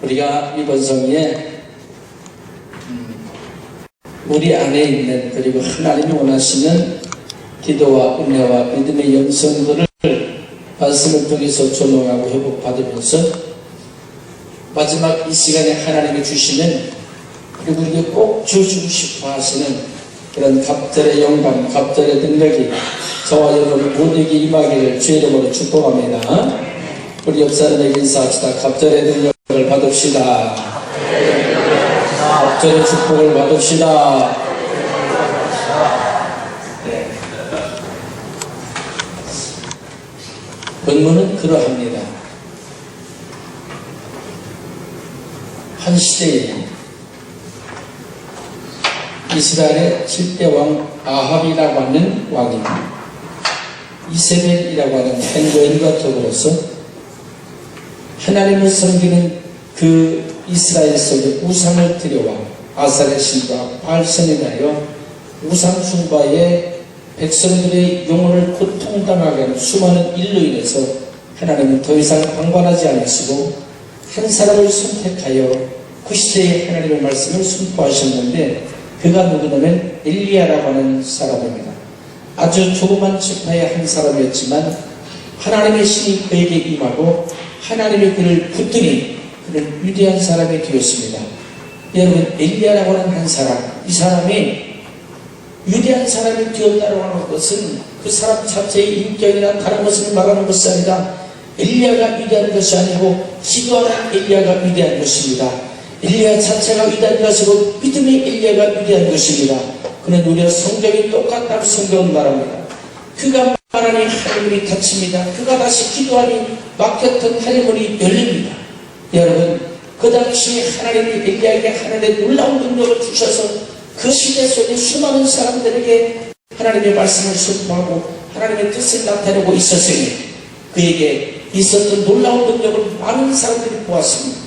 우리가 이번 성에 우리 안에 있는 그리고 하나님이 원하시는 기도와 은혜와 믿음의 영성들을 말씀을 통해서 조명하고 회복받으면서 마지막 이 시간에 하나님이 주시는 그리고 우리에게 꼭 주시고 싶어 하시는 그런 갑절의 영광, 갑절의 능력이 저와 여러분 모두에게 임하기를 주의 이름으로 축복합니다. 우리 옆 사람에게 인사합시다. 갑절의 능력을 받읍시다. 갑절의 축복을 받읍시다. 네. 본문은 그러합니다. 한 시대에 이스라엘의 7대 왕 아합이라고 하는 왕이 이세벨이라고 하는 행거인과 더불어서 하나님을 섬기는 그 이스라엘 속에 우상을 들여와 아사레 신과 바알신에 대하여 우상 숭배에 백성들의 영혼을 고통당하게 하는 수많은 일로 인해서 하나님은 더 이상 방관하지 않으시고 한 사람을 선택하여 그 시대에 하나님의 말씀을 선포하셨는데 그가 누구냐면 엘리야라고 하는 사람입니다. 아주 조그만 지파의 한 사람이었지만 하나님의 신이 그에게 임하고 하나님이 그를 붙드니 그는 위대한 사람이 되었습니다. 여러분, 엘리야라고 하는 한 사람, 이 사람이 위대한 사람이 되었다고 하는 것은 그 사람 자체의 인격이나 다른 것을 말하는 것이 아니라 엘리야가 위대한 것이 아니고 기도하는 엘리야가 위대한 것입니다. 엘리야 자체가 위대한 것이고 믿음의 엘리야가 위대한 것입니다. 그는 우리와 성격이 똑같다고 성경은 말합니다. 그가 말하니 하늘문이 닫힙니다. 그가 다시 기도하니 막혔던 하늘문이 열립니다. 여러분, 그 당시 하나님이 엘리야에게 하나님의 놀라운 능력을 주셔서 그 시대 속에 수많은 사람들에게 하나님의 말씀을 선포하고 하나님의 뜻을 나타내고 있었으니 그에게 있었던 놀라운 능력을 많은 사람들이 보았습니다.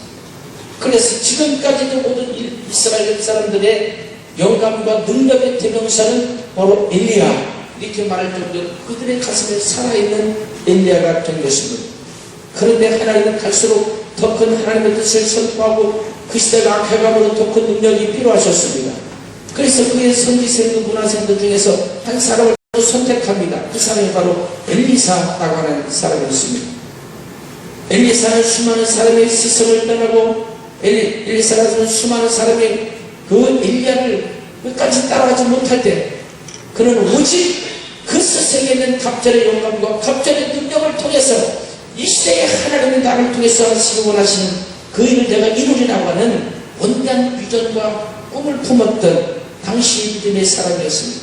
그래서 지금까지도 모든 이스라엘 사람들의 영감과 능력의 대명사는 바로 엘리야, 이렇게 말할 정도로 그들의 가슴에 살아있는 엘리야가 된 것입니다. 그런데 하나님은 갈수록 더 큰 하나님의 뜻을 선포하고 그 시대가 악해감으로 더 큰 능력이 필요하셨습니다. 그래서 그의 선지생들 문화생들 중에서 한 사람을 선택합니다. 그 사람이 바로 엘리사라고 하는 사람이었습니다. 엘리사는 수많은 사람의 시선을 떠나고 엘리사라는 수많은 사람이 그 엘리야를 끝까지 따라가지 못할 때 그는 오직 그 스승에 있는 갑절의 영감과 갑절의 능력을 통해서 이 시대에 하나님의 나를 통해서 하시기 원하시는 그 일을 내가 이루리라고 하는 원대한 비전과 꿈을 품었던 당시 믿음의 사람이었습니다.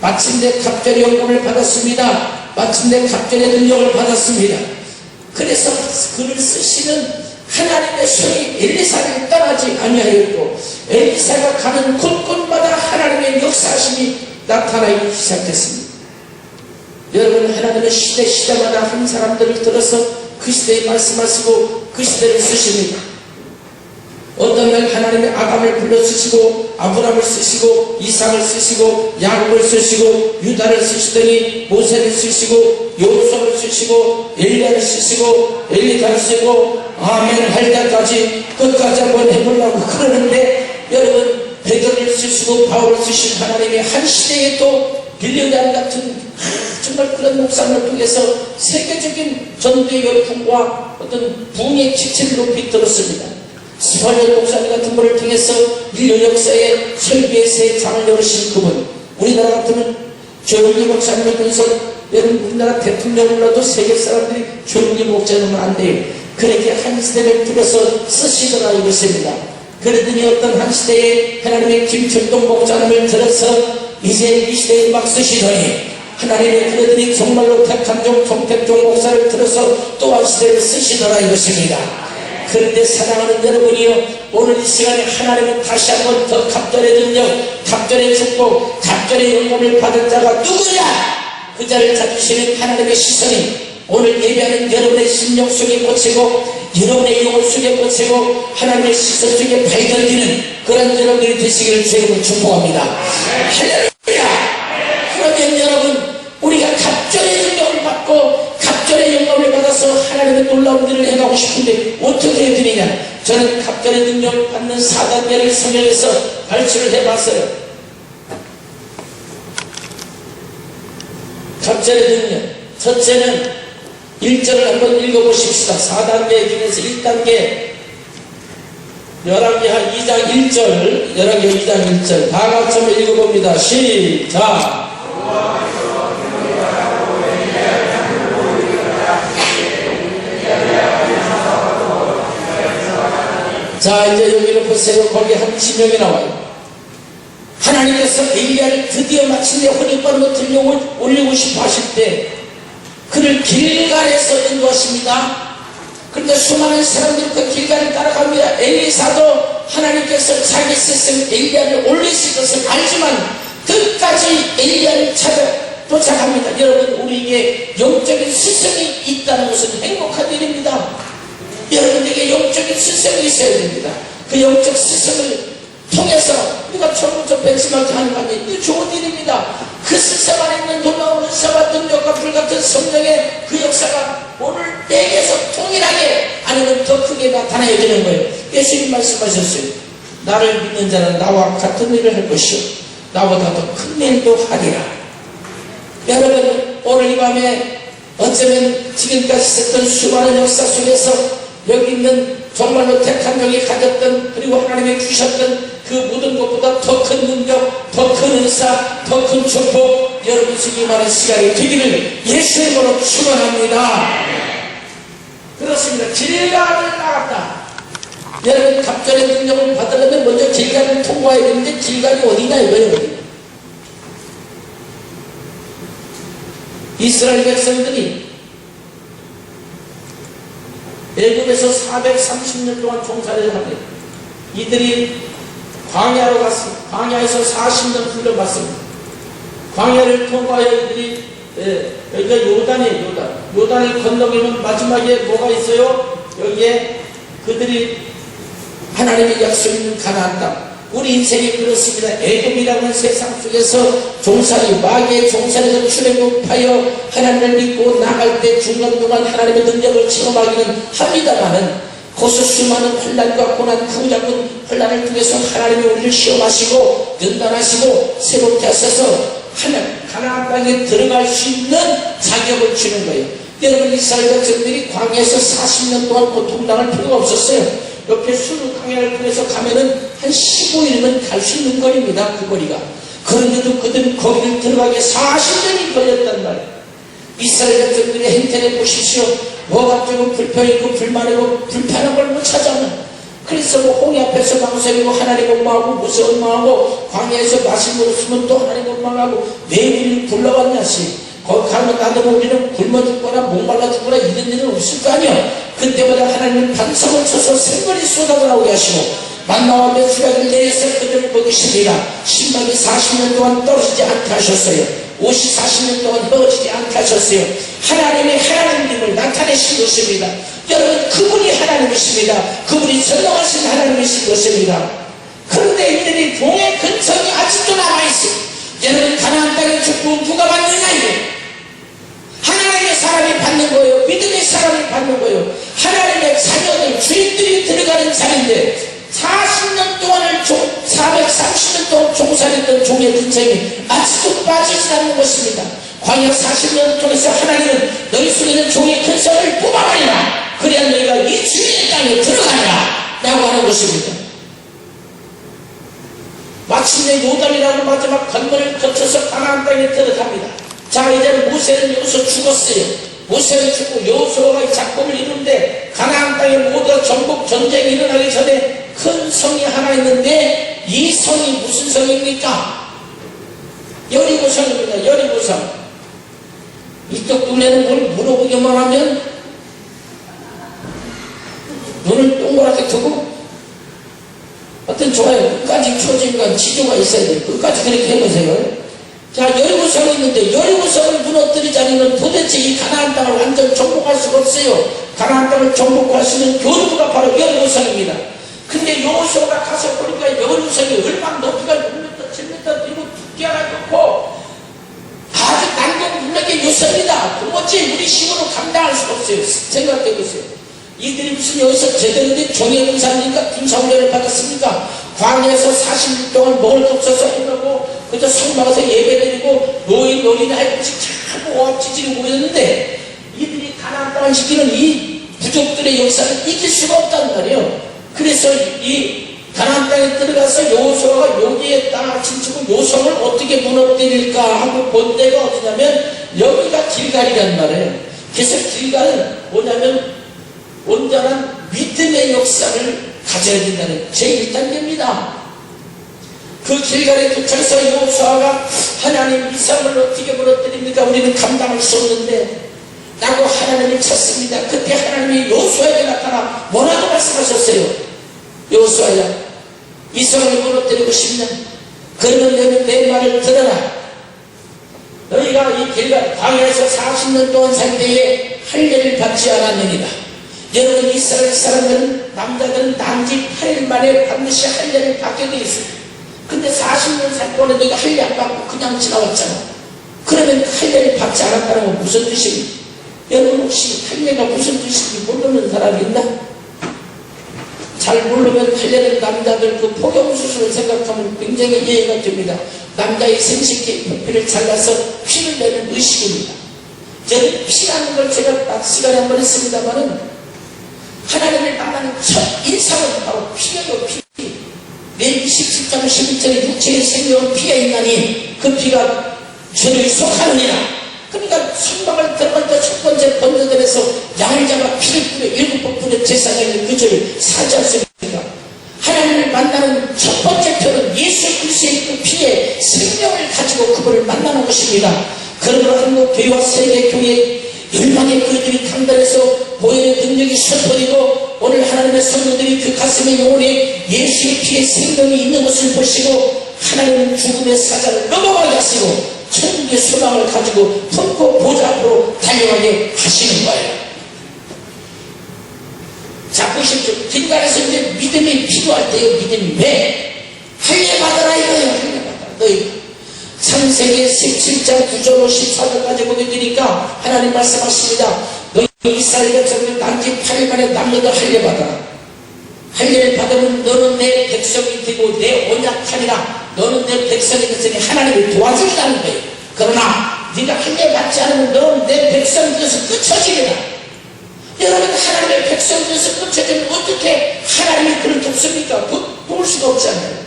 마침내 갑절의 영감을 받았습니다. 마침내 갑절의 능력을 받았습니다. 그래서 그를 쓰시는 하나님의 손이 엘리사를 떠나지 아니하였고 엘리사가 가는 곳곳마다 하나님의 역사심이 나타나기 시작했습니다. 여러분, 하나님은 시대마다 한 사람들을 들어서 그 시대에 말씀하시고 그 시대를 쓰십니다. 어떤 날 하나님의 아담을 불러 쓰시고 아브람을 쓰시고 이삭을 쓰시고 야곱을 쓰시고 유다를 쓰시더니 모세를 쓰시고 요수아를 쓰시고 엘리야를 쓰시고 엘리사를 쓰고 아멘 할 때까지 끝까지 한번 해보려고 그러는데 여러분, 베드로를 쓰시고 바울을 쓰신 하나님이 한 시대에 또 빌레몬 같은 정말 그런 목사님을 통해서 세계적인 전도의 열풍과 어떤 부흥의 지체를 높이 들었습니다. 스파니엘 목사님 같은 분을 통해서 인류 역사의 설교의 새 장을 열으신 그분, 우리나라 같으면 조용기 목사님을 통해서 여러분 우리나라 대통령으로도 세계 사람들이 조용기 목사님은 안 돼요. 그렇게 한 시대를 들어서 쓰시더라 이것입니다. 그러더니 어떤 한 시대에 하나님의 김철동 목사님을 들어서 이제 이 시대에 막 쓰시더니 하나님의 그러더니 정말로 택한 종 정택종 목사를 들어서 또 한 시대를 쓰시더라 이것입니다. 그런데 사랑하는 여러분이요, 오늘 이 시간에 하나님은 다시 한번 더 갑절의 능력, 갑절의 축복, 갑절의 영감을 받은 자가 누구냐? 그 자를 찾으시는 하나님의 시선이 오늘 예배하는 여러분의 심령 속에 꽂히고 여러분의 영혼 속에 꽂히고 하나님의 시선 속에 발견되는 그런 여러분들이 되시기를 주님으로 축복합니다. 할렐루야! 그러면 여러분, 우리가 갑절의 능력을 받고 갑절의 영감을 받아서 하나님의 놀라운 일을 해가고 싶은데 어떻게 해야 되느냐? 저는 갑절의 능력 받는 4단계를 성경에서 발표를 해봤어요. 갑절의 능력. 첫째는 1절을 한번 읽어보십시다. 4단계 중에서 1단계 열왕기하 2장 1절, 열왕기하 2장 1절 다 같이 한번 읽어봅니다. 시작. 자, 이제 여기를 보세요. 거기 한 지명이 나와요. 하나님께서 엘리야를 드디어 마침내 혼인번호 들려 올리고 싶어 하실 때 그를 길갈에서 인도하십니다. 그런데 수많은 사람들이 그 길갈을 따라갑니다. 엘리사도 하나님께서 자기 스승 엘리야를 올리실 것을 알지만 끝까지 엘리야를 찾아 도착합니다. 여러분, 우리에게 영적인 스승이 있다는 것은 행복한 일입니다. 여러분에게 영적인 스승이 있어야 됩니다. 그 영적 스승을 통해서 우리가 처음부터 벤치마크 하는 거 아니에요. 이거 좋은 일입니다. 그 스승 안에 있는 놀라운 은사와 능력과 불같은 성령의 그 역사가 오늘 내게서 통일하게 아니면 더 크게 나타나야 되는 거예요. 예수님 말씀하셨어요. 나를 믿는 자는 나와 같은 일을 할 것이요 나보다 더 큰 일도 하리라. 여러분, 오늘 이 밤에 어쩌면 지금까지 있었던 수많은 역사 속에서 여기 있는 정말로 택한 명이 가졌던 그리고 하나님이 주셨던 그 모든 것보다 더 큰 능력, 더 큰 은사, 더 큰 축복 여러분 승리하는 시간이 되기를 예수의 이름으로 축원합니다. 그렇습니다. 길갈을 나갔다. 여러분, 갑절의 능력을 받으려면 먼저 길갈을 통과해야 되는데 길갈이 어디냐 이거예요. 이스라엘 백성들이 애굽에서 430년 동안 종살이를 합니다. 이들이 광야로 갔습니다. 광야에서 40년 훈련받습니다. 광야를 통과하여 이들이 여기가 요단이에요. 요단을 건너기면 마지막에 뭐가 있어요? 여기에 그들이 하나님의 약속 있는 가나안 땅. 우리 인생이 그렇습니다. 애굽이라는 세상 속에서 종살이, 마귀의 종살이에서 출애굽하여 하나님을 믿고 나갈 때 중간 동안 하나님의 능력을 체험하기는 합니다마는 거기서 수많은 환난과 고난, 후작은 환난을 통해서 하나님이 우리를 시험하시고 연단하시고 새롭게 하셔서 가나안 땅에 들어갈 수 있는 자격을 주는 거예요. 여러분, 이스라엘 백성들이 광야에서 40년 동안 고통당할 필요가 없었어요. 옆에 수르 광야를 통해서 가면은 한 15일이면 갈 수 있는 거리입니다. 그 거리가. 그런데도 그들은 거기를 들어가기에 40년이 걸렸단 말이에요. 이스라엘 백성들의 행태를 보십시오. 뭐가 조금 불편하고 불만하고 불편한 걸 못 찾아오는. 그래서 뭐 홍해 앞에서 망설이고 하나님 원망하고 무서운 마음하고 광야에서 마실 물 없으면 또 하나님 원망하고 왜 우리를 불러왔냐시. 거기 가면 나도 우리는 굶어 죽거나 목말라 죽거나 이런 일은 없을 거 아니야. 그때마다 하나님은 반성을 쳐서 생벌이 쏟아져 나오게 하시고 만나와 메추라기를 내려서 그들을 먹이십니다. 신방이 40년 동안 떨어지지 않게 하셨어요. 옷이 40년 동안 헤어지지 않게 하셨어요. 하나님의 하나님님을 나타내신 것입니다. 여러분, 그분이 하나님이십니다. 그분이 전능하신 하나님이신 것입니다. 그런데 이들이 종의 근성이 아직도 남아있습니다. 여러분, 가나안 땅의 축복은 누가 받느냐 이거예요. 하나님의 사람이 받는 거예요. 믿음의 사람이 받는 거예요. 하나님의 자녀들, 주인들이 들어가는 자리인데 40년 동안을 430년 동안 종살했던 종의 근성이 아직도 빠지지 않는 것입니다. 광야 40년 통해서 하나님은 너희 속에 있는 종의 근성을 뽑아버리라. 그래야 너희가 이 주인의 땅에 들어가라 라고 하는 것입니다. 마침내 요단이라는 마지막 관문을 거쳐서 가나안 땅에 들어갑니다. 자, 이제는 모세는 여기서 죽었어요. 모세는 죽고 여호수아가 이 작품을 이루는데 가나안 땅에 모두가 전국 전쟁이 일어나기 전에 큰 성이 하나 있는데 이 성이 무슨 성입니까? 여리고 성입니다. 여리고 성. 이쪽 동네는 뭘 물어보기만 하면 눈을 동그랗게 두고 어떤 좋아요. 끝까지 초진과 지조가 있어야 돼요. 끝까지 그렇게 해보세요. 자, 여리고성이 있는데 여리고성을 무너뜨리지 않으면 도대체 이 가나안 땅을 완전 정복할 수가 없어요. 가나안 땅을 정복할 수 있는 교두가 바로 여리고성입니다. 근데 여호수아가 가서 보니까 여리고성이 얼마나 높이가 6m, 7m 되고 두께가 높고 아주 난공불락의 요새입니다. 도무지 우리 힘으로 감당할 수가 없어요. 생각해보세요. 이들이 무슨 여기서 제대로 된 종의 군사입니까? 군사훈련을 받았습니까? 광야에서 40일 동안 먹을 것 없어서 힘들고 그저 성막에서 예배드리고 노인 노인 할아버지 참 오합지지고 그랬는데 이들이 가나안 땅을 지키는 이 부족들의 역사를 이길 수가 없단 말이에요. 그래서 이 가나안 땅에 들어가서 여호수아가 여기에 딱 진치고 요 성을 어떻게 무너뜨릴까 하고 본 데가 어디냐면 여기가 길갈이란 말이에요. 그래서 길갈은 뭐냐면 온전한 믿음의 역사를 가져야 된다는 제1단계입니다. 그 길갈에 도착해서 여호수아가 하나님 이 성을 어떻게 무너뜨립니까? 우리는 감당할 수 없는데 라고 하나님을 찾습니다. 그때 하나님이 여호수아에게 나타나 뭐라고 말씀하셨어요? 여호수아야, 이 성을 무너뜨리고 싶냐? 그러면 너는 내 말을 들어라. 너희가 이 길갈 광야에서 40년 동안 살 때에 할례를 받지 않았느니라. 여러분, 이스라엘 사람들은 남자들은 단지 8일 만에 반드시 할례를 받게 돼 있어요. 근데 40년 살 동안에 너희가 할례 안 받고 그냥 지나왔잖아. 그러면 할례를 받지 않았다는 건 무슨 뜻입니까? 여러분, 혹시 할례가 무슨 뜻인지 모르는 사람이 있나? 잘 모르면 할례는 남자들 그 포경수술을 생각하면 굉장히 이해가 됩니다. 남자의 생식기 부피를 잘라서 피를 내는 의식입니다. 저는 피라는 걸 제가 딱 시간에 한 번 했습니다만은 하나님을 만나는 첫 인상은 바로 피예요. 피. 내 27장 11절에 육체에 생겨온 피가 있나니 그 피가 저를 속하느니라. 그러니까 성막을 들어갈 때 첫 번째 번제단에서 양을 잡아 피를 뿌려 7번 뿌려 제사장이 그 죄를 사지할 수 있습니다. 하나님을 만나는 첫 번째 표는 예수 그리스도의 그 피에 생명을 가지고 그분을 만나는 것입니다. 그러므로 한국 교회와 세계 교회 열방의 그들이 강단에서 보혈의 능력이 선포되고 오늘 하나님의 성도들이 그 가슴의 영혼에 예수의 피에 생명이 있는 것을 보시고 하나님은 죽음의 사자를 넘어가게 하시고 천국의 소망을 가지고 품고 보좌 앞으로 달려가게 하시는 거예요. 자, 보십시오. 길갈에서 이제 믿음이 필요할 때요. 믿음이 왜? 할례 받아라 이거예요. 할례 받아라. 너희 창세기 17장 9절 14절까지 보게 되니까 하나님 말씀하십니다. 너희 이스라엘 백성들 단지 8일 만에 남녀들 할례 받아라. 할례를 받으면 너는 내 백성이 되고 내 언약하리라. 너는 내 백성이 됐으니 하나님을 도와주시다는 거예요. 그러나 네가 할례 받지 않으면 너는 내 백성이 되어서 끝쳐지리라. 여러분, 하나님의 백성이 되어서 끝쳐지면 어떻게 하나님이 그를 돕습니까? 도울 수가 없잖아요.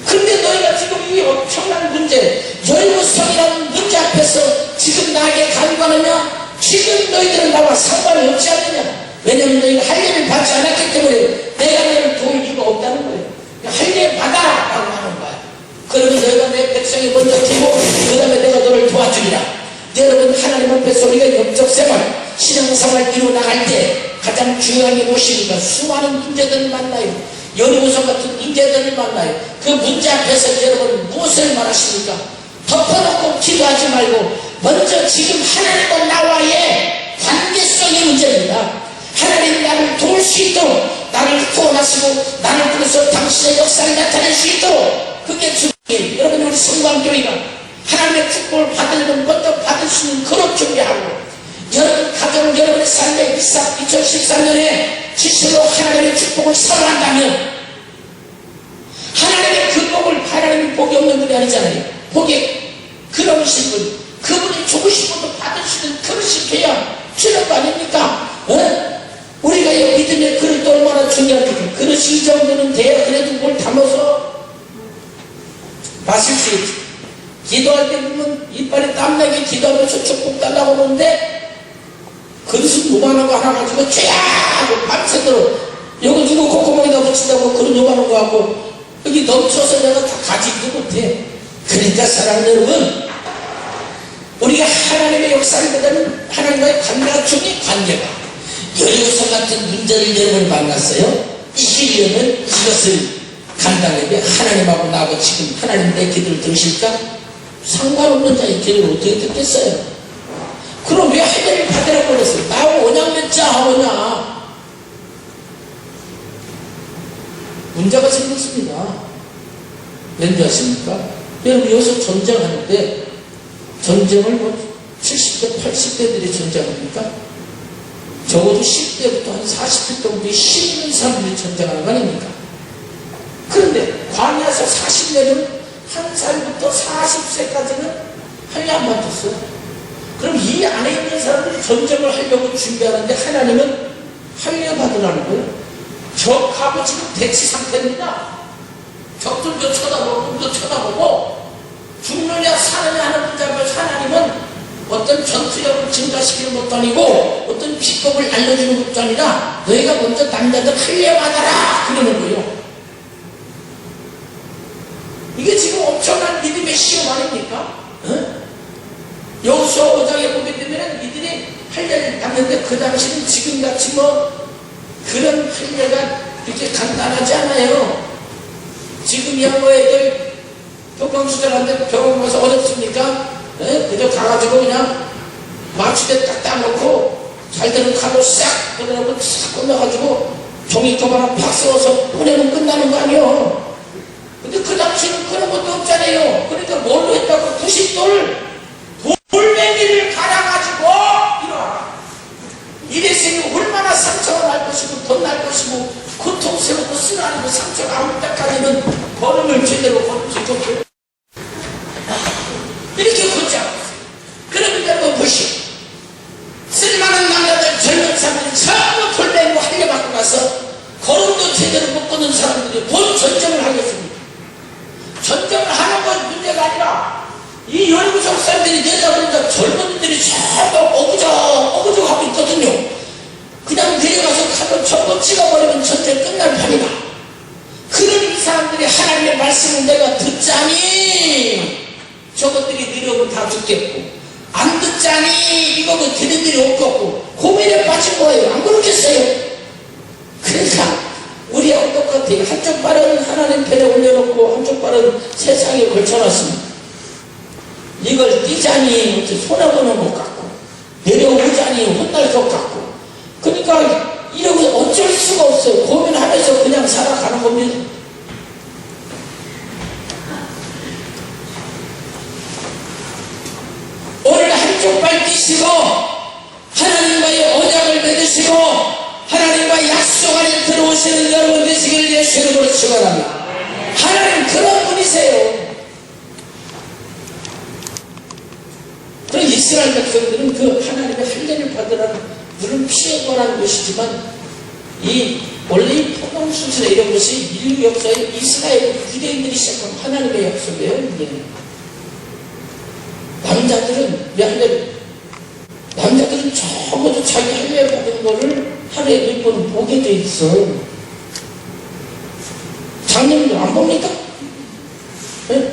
근데 너희가 지금 이 엄청난 문제, 열무성이라는 문제 앞에서 지금 나에게 간구하느냐? 지금 너희들은 나와 상관이 없지 않느냐? 왜냐하면 너희가 할례를 받지 않았기 때문에 내가 너희를 도울 이유가 없다는 거예요. 할례 받아라 라고 하는 거야. 그러면 너희가 내 백성이 먼저 되고 그 다음에 내가 너를 도와주리라. 여러분, 하나님 앞에서 우리가 영적생활, 신앙생활 이루어나갈 때 가장 중요한 게 무엇입니까? 수많은 문제들을 만나요. 여리고성 같은 문제들을 만나요. 그 문제 앞에서 여러분 무엇을 말하십니까? 덮어놓고 기도하지 말고 먼저 지금 하나님과 나와의 관계성의 문제입니다. 하나님 나를 도울 수 있도록 나를 구원하시고 나를 통해서 당신의 역사를 나타낼 수 있도록 그게 중요해요. 여러분, 우리 성광교회가 하나님의 축복을 받으려면 먼저 받을 수 있는 그런 준비하고 여러분 가정 여러분의 삶에 2013년에 진실로 하나님의 축복을 사랑한다면 하나님의 그 복을 하나님의 복이 없는 분이 아니잖아요. 복이 그러신 분, 그분이 좋으신 분도 받을 수 있는 그릇이 돼야 주는 거 아닙니까? 우리가 이 믿음의 그릇도 얼마나 중요합니까? 그릇이 이 정도는 돼야 그래도 뭘 담아서 마실 수 있지. 기도할 때 보면 이빨에 땀나게 기도하면서 축복 달라고 그러는데 그릇은 요만한 거 하나 가지고 쫙 하고 밤새도록 요거 누구 콧구멍에다 붙인다고 그릇 요만한 거 하고 여기 넘쳐서 내가 다 가지도 못해. 그러니까 사랑하는 여러분, 우리가 하나님의 역사보다는 하나님과의 관계가 중요해. 관계가 여리고성 같은 문제를 여러분 만났어요. 이기려면 이것을 감당하게 하나님하고 나하고 지금 하나님 내 기도를 들으실까? 상관없는 자의 기도를 어떻게 듣겠어요? 그럼 왜 할례를 받으라고 그랬어요? 나하고 언약 맺자 하느냐? 문제가 생겼습니다. 왠지 아십니까? 여러분, 여기서 전쟁하는데 전쟁을 뭐 70대 80대들이 전쟁합니까? 적어도 10대부터 한 40대 정도의 힘 있는 사람들이 전쟁하는 거 아닙니까? 그런데 광야에서 40년은 한 살부터 40세까지는 할례 안 받았어요. 그럼 이 안에 있는 사람들이 전쟁을 하려고 준비하는데 하나님은 할례 받으라는 거예요. 적하고 지금 대치 상태입니다. 적들도 쳐다보고 눈도 쳐다보고 죽느냐 사느냐 하는 문제 앞에서 하나님은 어떤 전투력을 증가시키는 것도 아니고 어떤 비법을 알려주는 것도 아니라 너희가 먼저 남자들 할례 받아라 그러는 거예요. 이게 지금 엄청난 믿음의 시험 아닙니까? 여호수아 5장에 보게 되면 이들이 할례를 받는데 그 당시는 지금같이 그런 할례가 이렇게 간단하지 않아요. 지금이야 애들 교통수단한테 병원 가서 어렵습니까? 그저 가가지고 그냥 마취대 딱 따놓고 잘 되는 칼로 싹 꺼내놓고 싹 꺼내가지고 종이컵 하나 팍 씌워서 보내면 끝나는 거 아니에요. 근데 그 당시는 그런 것도 없잖아요. 그러니까 뭘로 했다고 90돌 돌멩이를 갈아가지고 이러라. 이랬으니 얼마나 상처가 날 것이고 돈 날 것이고 고통스럽고 쓰라리고 상처가 아무 때까지는 걸음을 제대로 걸을 수 있고 이렇게 걷자고. 그러니까 보시오. 쓸만한 남자들 젊은 사람들이 전부 돌멩이로 할례받고 가서 걸음도 제대로 못 걷는 사람들이 본 전쟁을 하겠습니다. 전쟁을 하는 건 문제가 아니라 이 연구석 사람들이 내려가니까 젊은이들이 전부 어그적 하고 있거든요. 그냥 내려가서 칼로 전부 찍어버리면 전쟁 끝날 판이다. 그런 이 사람들이 하나님의 말씀을 내가 듣자니 저것들이 내려오면 다 죽겠고 안 듣자니 이거는 되는 일이 없겠고 고민에 빠진 거예요. 안 그렇겠어요? 그러니까 우리하고 똑같아요. 한쪽 발은 하나님 편에 올려놓고 한쪽 발은 세상에 걸쳐놨습니다. 이걸 뛰자니 손해보는 것 같고 내려오자니 혼날 것 같고 그러니까 이러고 어쩔 수가 없어요. 고민하면서 그냥 살아가는 겁니다. 오늘 한쪽 발 뛰시고 하나님과의 언약을 맺으시고 하나님과 약속 안에 들어오시는 여러분 되시기를 예수 이름으로 축원합니다. 하나님 그런 분이세요. 그 이스라엘 백성들은 그 하나님의 할례를 받으라는 물론 피해 권하는 것이지만 원래 이 포도수술 이런 것이 인류 역사에 이스라엘 유대인들이 시작한 하나님의 약속이에요. 이게. 남자들은 적어도 자기 할례 받은 거를 하루에 몇 번 보게 돼 있어. 장님들 안 봅니까?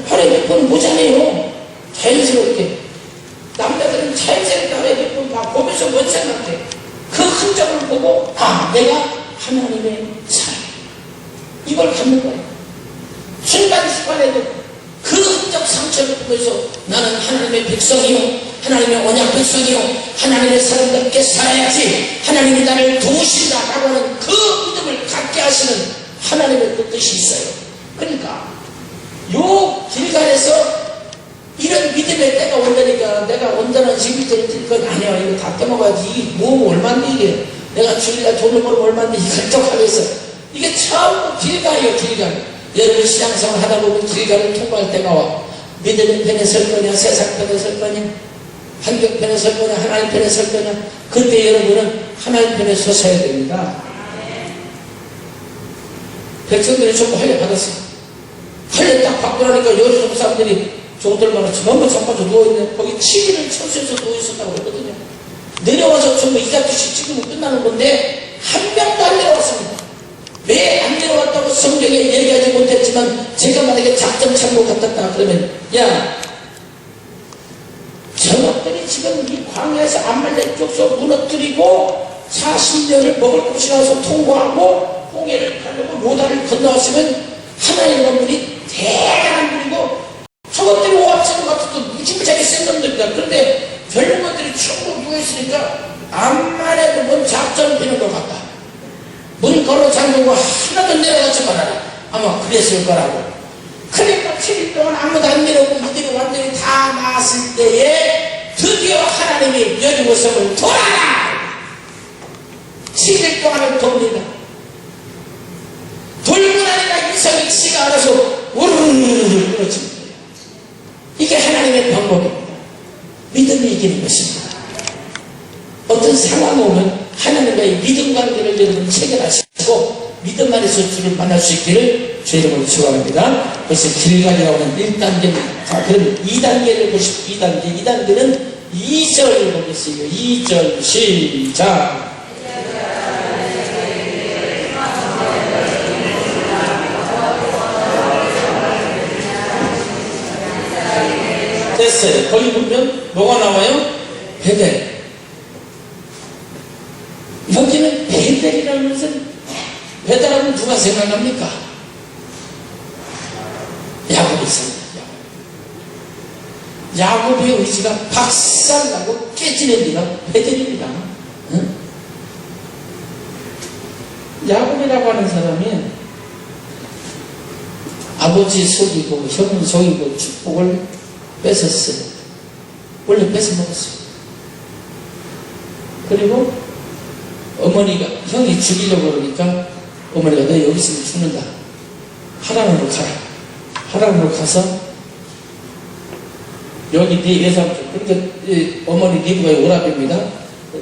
하루에 몇 번 보잖아요. 자연스럽게. 남자들은 자연스럽게 하루에 몇 번 봐. 보면서 뭔 생각해? 그 흔적을 보고 내가 하나님의 사람. 이걸 갖는 거예요. 순간순간에도 그 흔적 상처를 보면서 나는 하나님의 백성이요 하나님의 언약 백성이요 하나님의 사람답게 살아야지 하나님이 나를 도우신다라고 하는 그 믿음을 갖게 하시는 하나님의 그 뜻이 있어요. 그러니까 요 길갈에서 이런 믿음의 때가 온다니까 내가 온전한 시민들을 들 건 아니야. 이거 다 빼먹어야지. 이게 뭐 얼마인데 이게 내가 주일날 돈을 벌면 얼마인데 이걸 떡하면서 이게 처음 길갈이에요. 길갈. 여러분 신앙생활 하다 보면 길갈을 통과할 때가 와. 믿음의 편에 설 거냐 세상 편에 설 거냐 한국 편에 설 거냐 하나님 편에 설 거냐 그때 여러분은 하나님 편에 서셔야 됩니다. 백성들이 전부 할례 받았어요. 할례 딱 받고 나니까 여러 사람들이 저들만은 전부 잠빠져 누워있네. 거기 7일을 천수에서 누워있었다고 그랬거든요. 내려와서 전부 이자듯이 찍으면 끝나는 건데 한 명도 안 내려왔습니다. 왜 안 내려왔다고 성경에 얘기하지 못했지만 제가 만약에 작전 참고 같았다 그러면 저것들이 지금 이 광야에서 암말렉 족속 무너뜨리고 40년을 먹을 곳이 나서 통과하고 홍해를 가려고 요단을 건너왔으면 하나님 건물이 대단한 분이고 저것들이 오합지는 같아도 무지무지하게 센 놈들이다. 그런데 젊은 것들이 충분히 누워있으니까 암만 해도 뭔 작전 피는 것 같다. 문 걸어 잠그고 하나도 내려가지 말아라. 아마 그랬을 거라고. 그러니까 7일 동안 아무도 안 내려오고 이들이 완전히 다 나았을 때에 드디어 하나님이 여리고성을 돌아라! 7일 동안을 돕니다. 돌고 나니까 이성이 지가 알아서 우르르르 끊어집니다. 이게 하나님의 방법입니다. 믿음이 이기는 것입니다. 어떤 상황이 오면 하나님과의 믿음 관계를 여러분 체결하시고 믿음 안에서 주를 만날 수 있기를 주 이름으로 축원합니다. 그래서 길가지라고 하는 1단계입니다. 자, 그럼 2단계를 보십시오. 2단계는 2절 보겠습니다. 2절 시작. 됐어요. 거기 보면 뭐가 나와요? 베델. 여기는 베델이라는 것은 베델하면 누가 생각납니까? 야곱이 생각나요. 야곱의 의지가 박살나고 깨지는 데가 베델입니다. 응? 야곱이라고 하는 사람이 아버지 속이고 형 속이고 축복을 뺏었어요. 원래 뺏어먹었어요. 그리고 어머니가 형이 죽이려고 그러니까 어머니가 너 여기 있으면 죽는다. 하란으로 가라. 하란으로 가서 여기 네 외삼촌 그러니까 어머니 리브가의 오라비입니다.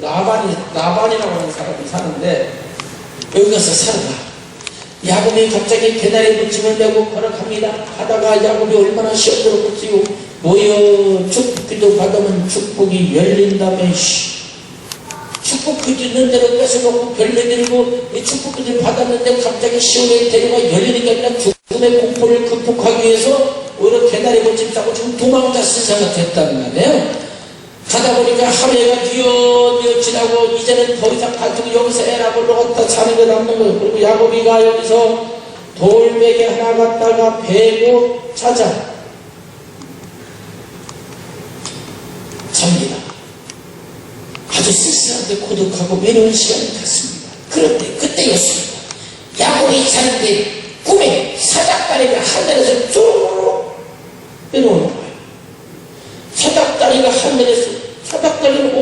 나반이라고 하는 사람이 사는데 여기 가서 살아라. 야곱이 갑자기 계단에 붙임을 메고 걸어갑니다. 하다가 야곱이 얼마나 시험으로 붙이고 모여 축복기도 받으면 축복이 열린다면 축복기 있는 대로 뺏어놓고 별내 들고 이 축복기를 받았는데 갑자기 시험에 데려가 열리는 게 아니라 죽음의 공포를 극복하기 위해서 오히려 계단에 붙임 싸고 지금 도망자 세상이 됐단 말이에요. 가다 보니까 하루가 뒤어 지나고 이제는 더 이상 가지고 여기서 애라고 갖다 자는 게 남는 거예요. 그리고 야곱이가 여기서 돌베개 하나 갖다가 베고 찾아 잡니다. 아주 쓸쓸한데 고독하고 외로운 시간이 갔습니다. 그런데 그때였습니다. 야곱이 자는데 꿈에 사닥다리가 하늘에서 쭉 내려오는 거예요. 사닥다리가 하늘에서 사닥다리는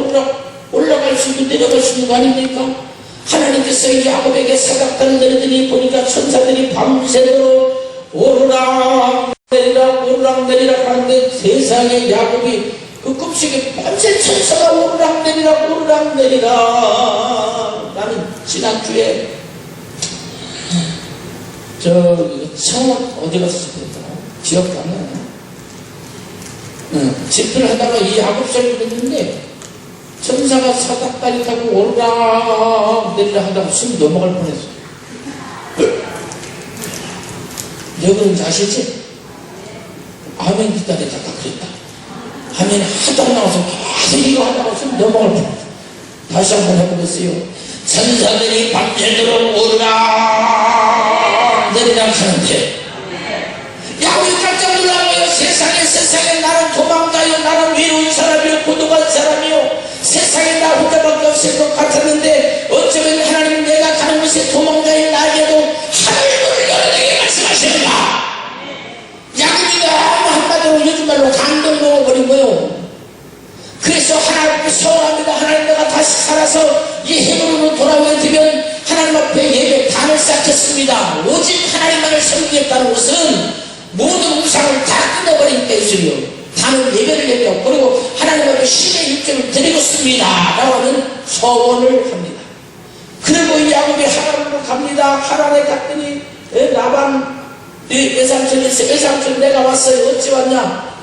올라갈 수 있고 내려갈 수 있는 거 아닙니까? 하나님께서 야곱에게 사닥다리를 내리더니 보니까 천사들이 밤새도록 오르락 내리락 하는데 세상에 야곱이 그 꿈속에 밤새 천사가 오르락 내리락 나는 지난주에 처음 어디 갔었거든? 기억도 안 나네. 집회를 하다가 이 야곱살을 듣는데 천사가 사닥다리 타고 오르락 내리락 하다가 숨이 넘어갈 뻔했어. 여러분 아시지? 아멘 기다리다가 그랬다. 아멘 하도 안 나와서 계속 이거 하다가 숨이 넘어갈 뻔했어. 다시 한번 해보겠어요. 천사들이 밤새도록 오르락 내리락 하는데 야곱이 깜짝 놀라고요. 세상에 나는 도망자요, 나는 외로운 사람이요, 고독한 사람이요, 세상에 나 혼자밖에 없을 것 같았는데 어쩌면 하나님 내가 가는 곳에 도망자인 나에게도 하늘문을 열어내게 말씀하십니다. 야곱이가 한마디로 요즘 말로 감동 먹어버린 거요. 그래서 하나님께 서운합니다. 하나님 내가 다시 살아서 이 헤브론으로 돌아오게 되면 하나님 앞에 예배 단을 쌓겠습니다. 오직 하나님만을 섬기겠다는 것은 모든 우상을 다 끊어버린 때이지요. 단은 예배를 예배하고 그리고 하나님 앞에 신의 일정을 드리겠습니다 라고 하는 서원을 합니다. 그리고 이 야곱이 하란으로 갑니다. 하란에 갔더니 라반 외삼촌이 있어요. 외삼촌 내가 왔어요. 어찌 왔냐?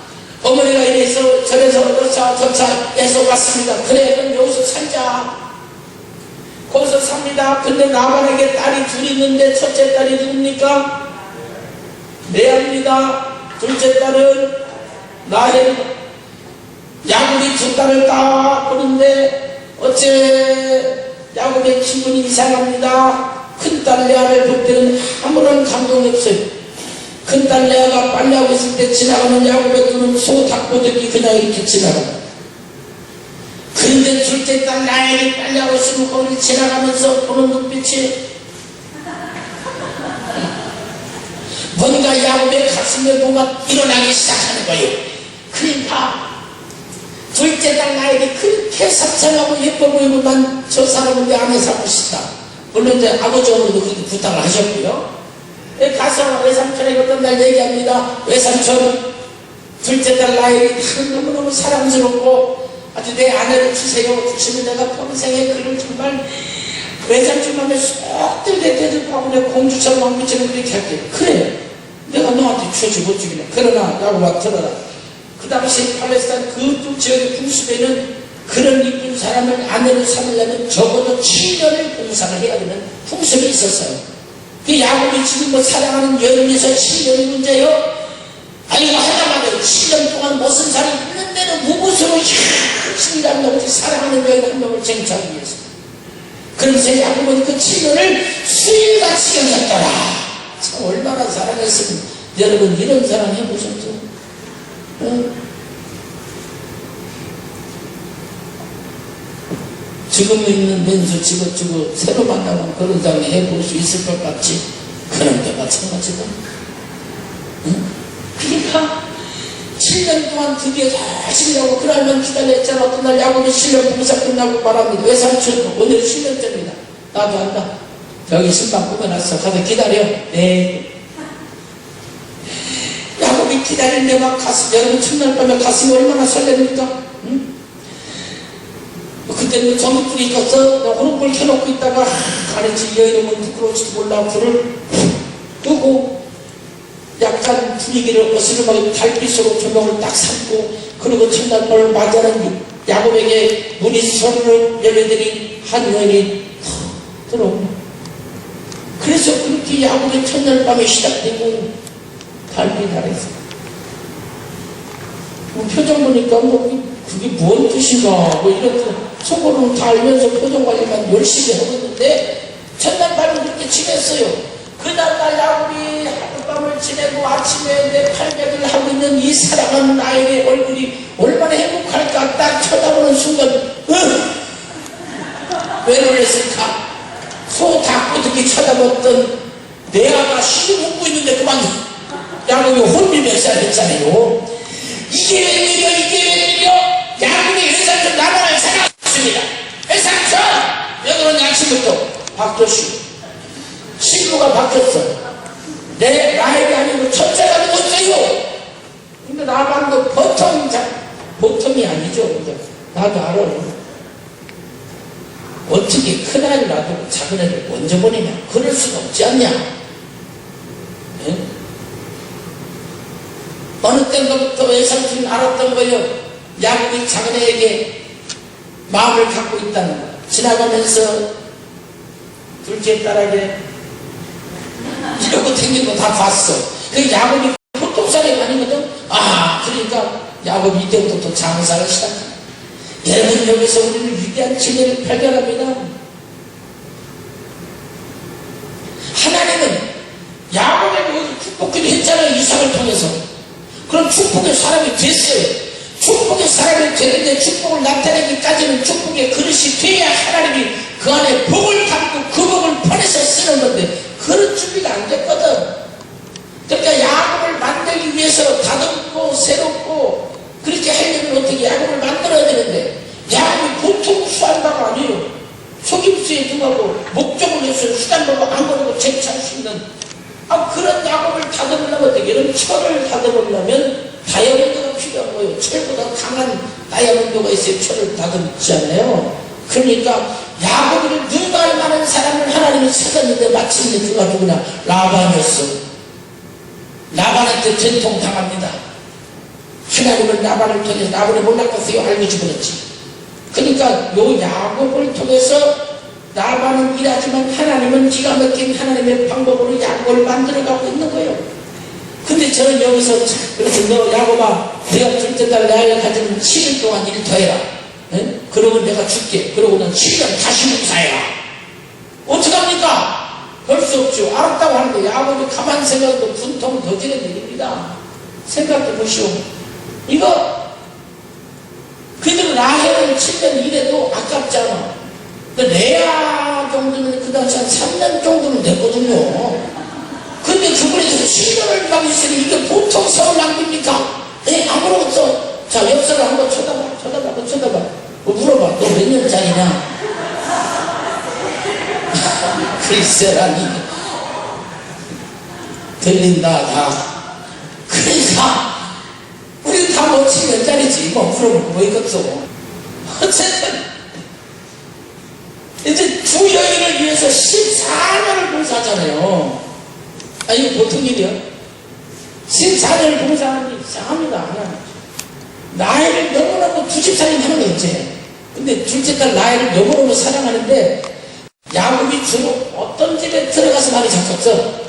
어머니가 이래서 저래서 저차 해서 왔습니다. 그래 그럼 여기서 살자. 거기서 삽니다. 근데 라반에게 딸이 둘이 있는데 첫째 딸이 누굽니까? 레아입니다. 둘째 딸은 라헬. 야곱이 두 딸을 딱 보는데 어째 야곱의 기분이 이상합니다. 큰딸 레아를 볼 때는 아무런 감동이 없어요. 큰딸 레아가 빨래하고 있을 때 지나가는 야곱의 눈은 소 닭보듯이 그냥 이렇게 지나갑니다. 그런데 둘째 딸 라헬이 빨래하고 있으면 거기를 지나가면서 보는 눈빛이 뭔가 야곱의 가슴에 뭔가 일어나기 시작하는 거예요. 그러니까 둘째 딸 나에게 그렇게 삽살하고 예뻐 보이고 난 저 사람은 내 안에 살고 싶다. 물론 이제 아버지 어머니도 그렇게 부탁을 하셨고요. 가서 외삼촌에게 어떤 날 얘기합니다. 외삼촌, 둘째 딸 나이 너무너무 사랑스럽고 아주 내 아내를 주세요. 주시면 내가 평생에 그를 정말 외삼촌 맘에 쏙 들게 대접하고 내가 공주처럼 왕비처럼 그렇게 할게. 그래, 내가 너한테 주지 못 주기는. 그러나 라고 막 들어라. 그 당시 팔레스타인 그쪽 지역의 풍습에는 그런 이쁜 사람을 아내로 삼으려면 적어도 7년을 봉사를 해야 되는 풍습이 있었어요. 그 야곱이 지금 뭐 사랑하는 여인에서 7년이 문제요? 아니, 하다마다 7년 동안 무슨 살이 있는 데는 무엇으로 열심히 일한다고 사랑하는 여인 한 명을 쟁취하기 위해서. 그러면서 야곱은 그 7년을 수일같이 견뎠더라. 참 얼마나 사랑했으면. 여러분, 이런 사랑 해보셨죠? 지금 있는 맨수 집어주고 새로 만나면 그런 사람 해볼 수 있을 것 같지? 그런데 마찬가지다. 그러니까 7년 동안 드디어 하시려고 그날만 기다렸잖아. 어떤 날 야곱이 7년 봉사 끝나고 말합니다. 외삼촌 오늘 7년째입니다. 나도 안다. 저기 신방 꾸며놨어. 가서 기다려. 네. 야곱이 기다리는데 막 가슴, 여러분 첫날 밤에 가슴이 얼마나 설렙니까? 그때는 전등불이 있어서 오른불 켜놓고 있다가 가르치 여인은 부끄러울지도 몰라 불을 끄고 약간 분위기를 어스름하게 달빛으로 조명을 딱 삼고, 그리고 첫날 밤을 맞이하는 야곱에게 문이 서로 열려드린 한 여인이 들어옵니다. 그래서 그렇게 야곱의 첫날 밤이 시작되고 달빛 아래서 표정 보니까 그게 뭔 뜻인가 이런 속으로는 다 알면서 표정 관리만 열심히 하고 있는데 첫날 밤을 그렇게 지냈어요. 그날날 야곱이 하룻밤을 지내고 아침에 내 팔백을 하고 있는 이 사랑하는 아이의 얼굴이 얼마나 행복할까 딱 쳐다보는 순간 왜 놀랬을까? 소 닭고 듣기 쳐다봤던 내 아가 시름 웃고 있는데 그만 야곱이 혼미백살 했잖아요. 이게 웬일이야, 이게 웬일이야? 야곱이 외삼촌 나만을 생각했습니다. 외삼촌! 여기는 양심부터 박조씨 친구가 바뀌었어. 내 나에게 아니고 천사가 누웠어요. 근데 나만도 보통이 아니죠. 나도 알아요. 어떻게 큰아이를 놔두고 작은애를 먼저 보내냐? 그럴 수는 없지 않냐? 네? 어느 때부터 외삼촌이 알았던 거예요. 야곱이 작은애에게 마음을 갖고 있다는 거. 지나가면서 둘째 딸에게 이러고 댕긴 거 다 봤어. 그 야곱이 보통 사람이 아니거든. 그러니까 야곱이 이때부터 또 장사를 시작합니다. 여러분, 여기서 우리는 위대한 진리를 발견합니다. 하나님은 야곱에게 축복기도 했잖아요. 이삭을 통해서. 그럼 축복의 사람이 됐어요. 축복의 사람이 되는데 축복을 나타내기까지는 축복의 그릇이 돼야 하나님이 그 안에 복을 담고 그 복을 퍼내서 쓰는 건데 그런 준비가 안 됐거든. 그러니까 야곱을 만들기 위해서 다듬고 새롭고 그렇게 하려면 어떻게 야곱을 만들어야 되는데, 야곱이 보통 수한 바가 아니에요. 속임수에 등하고 목적을 해서 수단보고 안 거르고 쟁취할 수 있는 그런 야곱을 다듬으려면 어떻게, 이런 철을 다듬으려면 다이아몬드가 필요한 거예요. 철보다 강한 다이아몬드가 있어야 철을 다듬잖아요. 그러니까 야곱이를 능가할 만한 사람을 하나님이 찾았는데 마침내 그가 누구냐? 라반이었어. 라반한테 전통당합니다. 하나님은 라반을 통해서 라반을 몰랐겠어요. 알고 집어넣지. 그러니까 요 야곱을 통해서 라반은 일하지만 하나님은 기가 막힌 하나님의 방법으로 야곱을 만들어가고 있는 거예요. 근데 저는 여기서 그래서 너 야곱아, 내가 둘째 딸 나이를 가지면 7일 동안 일 더 해라. 에? 그러면 내가 줄게. 그러고 난 7년 다시 봉사해라. 어떡합니까? 별 수 없죠. 알았다고 하는데 야곱이 가만 생각해도 분통 더지는 일입니다. 생각해 보시오. 이거 그들은 라헬을 7년 일해도 아깝잖아. 레아 정도면 그 당시 한 3년 정도는 됐거든요. 근데 그분에서 7년을 가고 있으니 이게 보통 세월 낭비입니까? 네, 아무렇죠. 자, 역사를 한번 쳐다봐. 뭐 물어봐. 너 몇 년짜리냐? 글쎄라니 들린다 다. 그러니까 우리 다 뭐 7년짜리지 뭐 물어볼 거 있겠어. 어쨌든 이제 주 여인을 위해서 14년을 봉사하잖아요. 아, 이거 보통 일이야? 14년을 봉사하는 게 이상합니다. 하나님. 나이를 너무너무 두 집사님 하는 거 있지. 근데 둘째 딸 나이를 너무너무 사랑하는데 야곱이 주로 어떤 집에 들어가서 말이 잡혔어?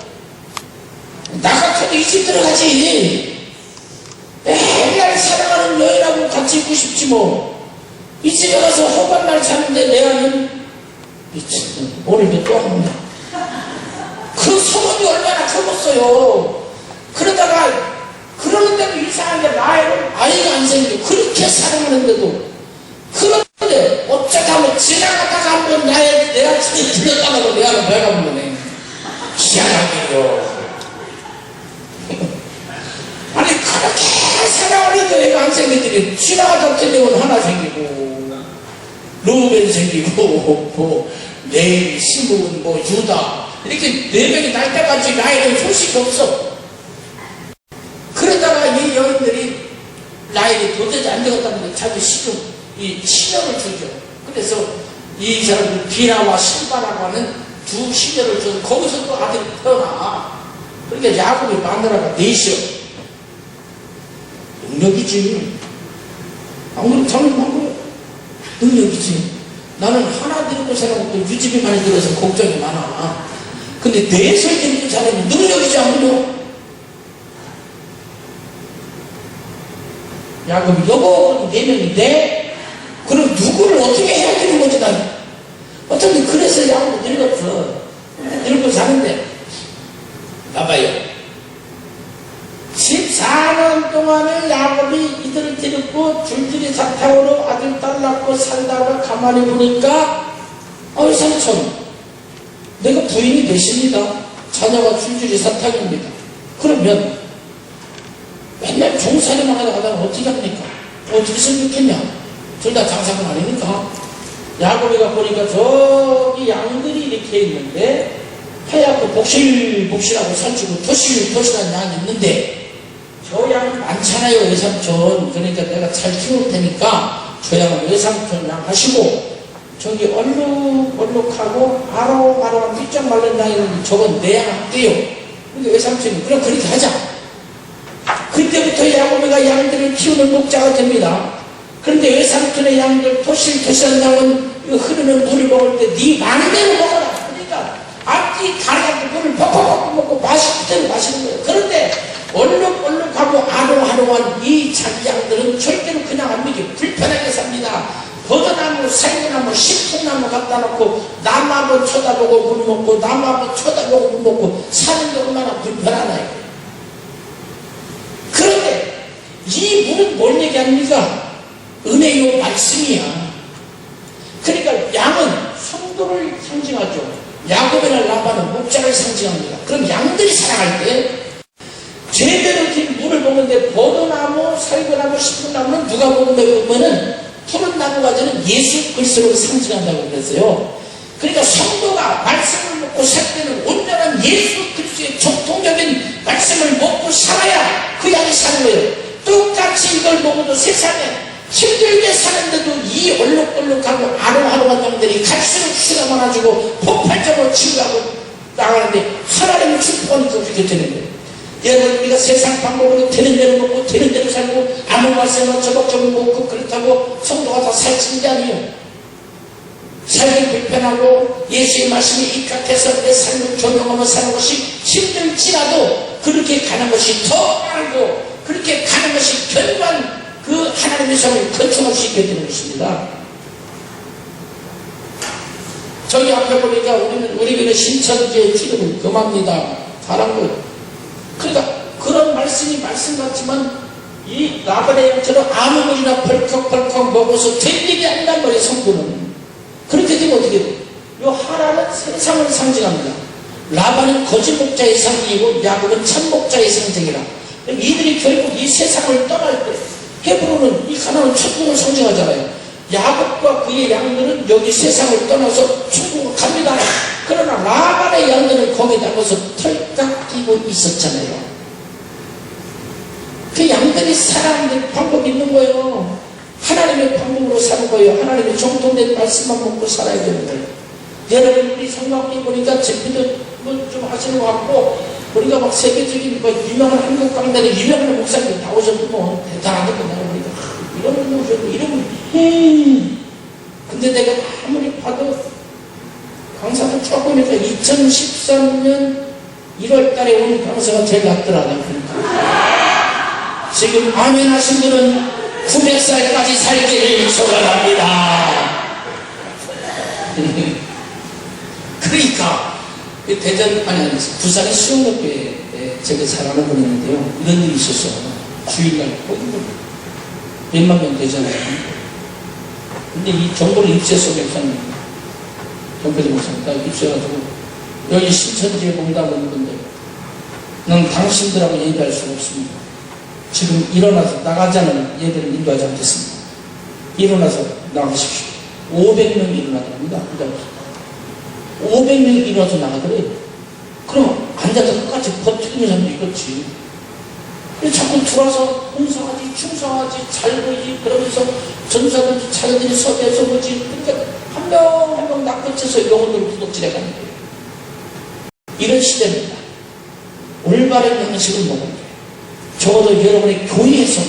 나 같아도 이 집 들어가지. 맨날 사랑하는 여인하고 같이 있고 싶지 뭐. 이 집에 가서 허반날 자는데 내 아는 미친 오늘도 또 한 번이야. 그 소문이 얼마나 커졌어요. 그러다가 그러는데도 이상하게 나이를 아이가 안 생기고 그렇게 사랑하는데도 그런데 어쩌다 뭐 지나가다가 한번 내가 집에 들렸다가도 내가 배가 보네. 희한하게요. 아니 그렇게 사랑하는데 애가 안 생기더니 지나가다 틀리면 하나 생기고 루벤 생기고 뭐 내일 신부는 뭐 유다 이렇게 4명이 날 때까지 나이는 소식이 없어. 그러다가 이 여인들이 나이를 도대체 안 되겠다는데 자기 시녀를 주죠. 그래서 이 사람들 비나와 실바라고 하는 두 시녀를 줘서 거기서 또 아들이 태어나. 그러니까 야곱이 마누라가 넷이요. 능력이지. 아무리 잘못한 능력이지. 나는 하나 들고 살아먹고 유지비 많이 들어서 걱정이 많아. 근데 넷을 들고 살아면 능력이지 아무려. 야곱이 여보 4명인데 그럼 누구를 어떻게 해야 되는 거지 난. 어차피 그래서 야곱이 늙었어. 늙고 사는데 봐봐요. 14년 동안을 야곱이 이들을 데리고 줄줄이 사탕으로 아들 딸 낳고 살다가 가만히 보니까 삼촌 내가 부인이 되십니다. 자녀가 줄줄이 사탕입니다. 그러면 맨날 종살이만 하다가 어떻게 합니까? 어떻게 생겼겠냐? 둘 다 장사가 아니니까. 야곱이가 보니까 저기 양들이 이렇게 있는데 하얗고 복실복실하고 살찌고 토실토실한 양이 있는데 저 양은 많잖아요 외삼촌. 그러니까 내가 잘 키울 테니까 저 양은 외삼촌 양 하시고 저기 얼룩하고 아롱아롱한 삐쩍 말른 양이 있는데 저건 내 양 할게요. 그러니까 외삼촌이 그럼 그렇게 하자. 그때부터 야곱이가 양들을 키우는 목자가 됩니다. 그런데 외삼촌의 양들 토실토실한 양은 흐르는 물을 먹을 때 네 마음대로 먹어라. 그러니까 앞뒤 가라앉고 물을 퍽퍽 먹고 마실 대로 마시는 거예요. 그런데 얼룩얼룩하고 아롱아롱한 이 자기 양들은 절대로 그냥 안 먹여. 불편하게 삽니다. 버드나무, 살구나무, 식품나무 갖다 놓고 나무 한번 쳐다보고 물 먹고 나무 한번 쳐다보고 물 먹고 사는 게 얼마나 불편하나요. 그런데 이 물은 뭘 얘기합니까? 은혜요 말씀이야. 그러니까 양은 성도를 상징하죠. 야곱이나 라반은 목자를 상징합니다. 그럼 양들이 살아갈 때 제대로 된 물을 먹는데 버드나무, 살구나무, 식품나무는 누가 먹으면은 푸른 나무가 되는 예수 그리스도를 상징한다고 그랬어요. 그러니까 성도가 말씀을 먹고 살 때는 온전한 예수 그리스도의 정통적인 말씀을 먹고 살아야 그 양이 사는 거예요. 똑같이 이걸 먹어도 세상에 힘들게 사는데도 이 얼룩얼룩하고 아롱아롱한 양들이 갈수록 수가 많아지고 폭발적으로 치유하고 나가는데 하나님의 축복하니까 그렇게 되는 거예요. 여러분 우리가 세상 방법으로 되는 대로 먹고 되는 대로 살고 아무 말씀은 저벅저벅 먹고 그렇다고 성도가 다 살찌는 게 아니에요. 살기 불편하고 예수의 말씀이 입각해서 내 삶을 조명하며 사는 것이 힘들지라도 그렇게 가는 것이 더 빠르고 그렇게 가는 것이 견고한 그 하나님의 삶을 거침없이 있게 되는 것입니다. 저기 앞에 보니까 우리 교회 신천지의 기름을 금합니다. 잘한 거예요. 그러니까 그런 말씀이 말씀 같지만 이 라반의 양처럼 아무 물이나 벌컥벌컥 먹어서 될 일이 아니란 말이에요. 성도는 그렇게 되면 어떻게 돼요? 이 하나는 세상을 상징합니다. 라반은 거짓 목자의 상징이고 야곱은 참 목자의 상징이라. 이들이 결국 이 세상을 떠날 때 헤브론은 이 하나는 천국을 상징하잖아요. 야곱과 그의 양들은 여기 세상을 떠나서 천국을 갑니다. 그러나 라반의 양들은 거기다 가서 털딱 끼고 있었잖아요. 그 양들이 살아가는 방법이 있는 거예요. 하나님의 방법으로 사는 거예요. 하나님의 정통된 말씀만 먹고 살아야 되는 거예요. 여러분, 우리 성경에 보니까 제피도 좀 하시는 것 같고, 우리가 막 세계적인 유명한 한국 강단에 유명한 목사님 나오셔도 뭐 대단하다고 보니까 이런 분 오셔도 이런 분 근데 내가 아무리 봐도 강사도 쭉 보니까 2013년 1월 달에 온 강사가 제일 낫더라고요. 그러니까. 지금 아멘 하신 분은 900살까지 살기를 소원합니다. 그러니까 대전 아니 부산의 수영역에 제가 살아는 분이 있는데요. 이런 일이 있어서 주일날 몇만 명 되잖아요. 근데 이 정도를 입세소 목사님, 정표대 목사님 딱 입세해가지고 여기 신천지에 본다고 하는 건데 난 당신들하고 얘기할 수가 없습니다. 지금 일어나서 나가자는 예배를 인도하지 않겠습니다. 일어나서 나가십시오. 500명이 일어나답니다. 500명이 일어나서 나가더래요. 그럼 앉아서 끝까지 버티는 사람도 있겠지. 자꾸 들어와서 봉사하지, 충성하지, 잘 보이지, 그러면서 전사들도 자기들이 섭외해서 보지. 그러니까 한 명 한 명 낚아채서 영혼을 구독질해 가는 거예요. 이런 시대입니다. 올바른 양식을 먹어야 돼요. 적어도 여러분의 교회에서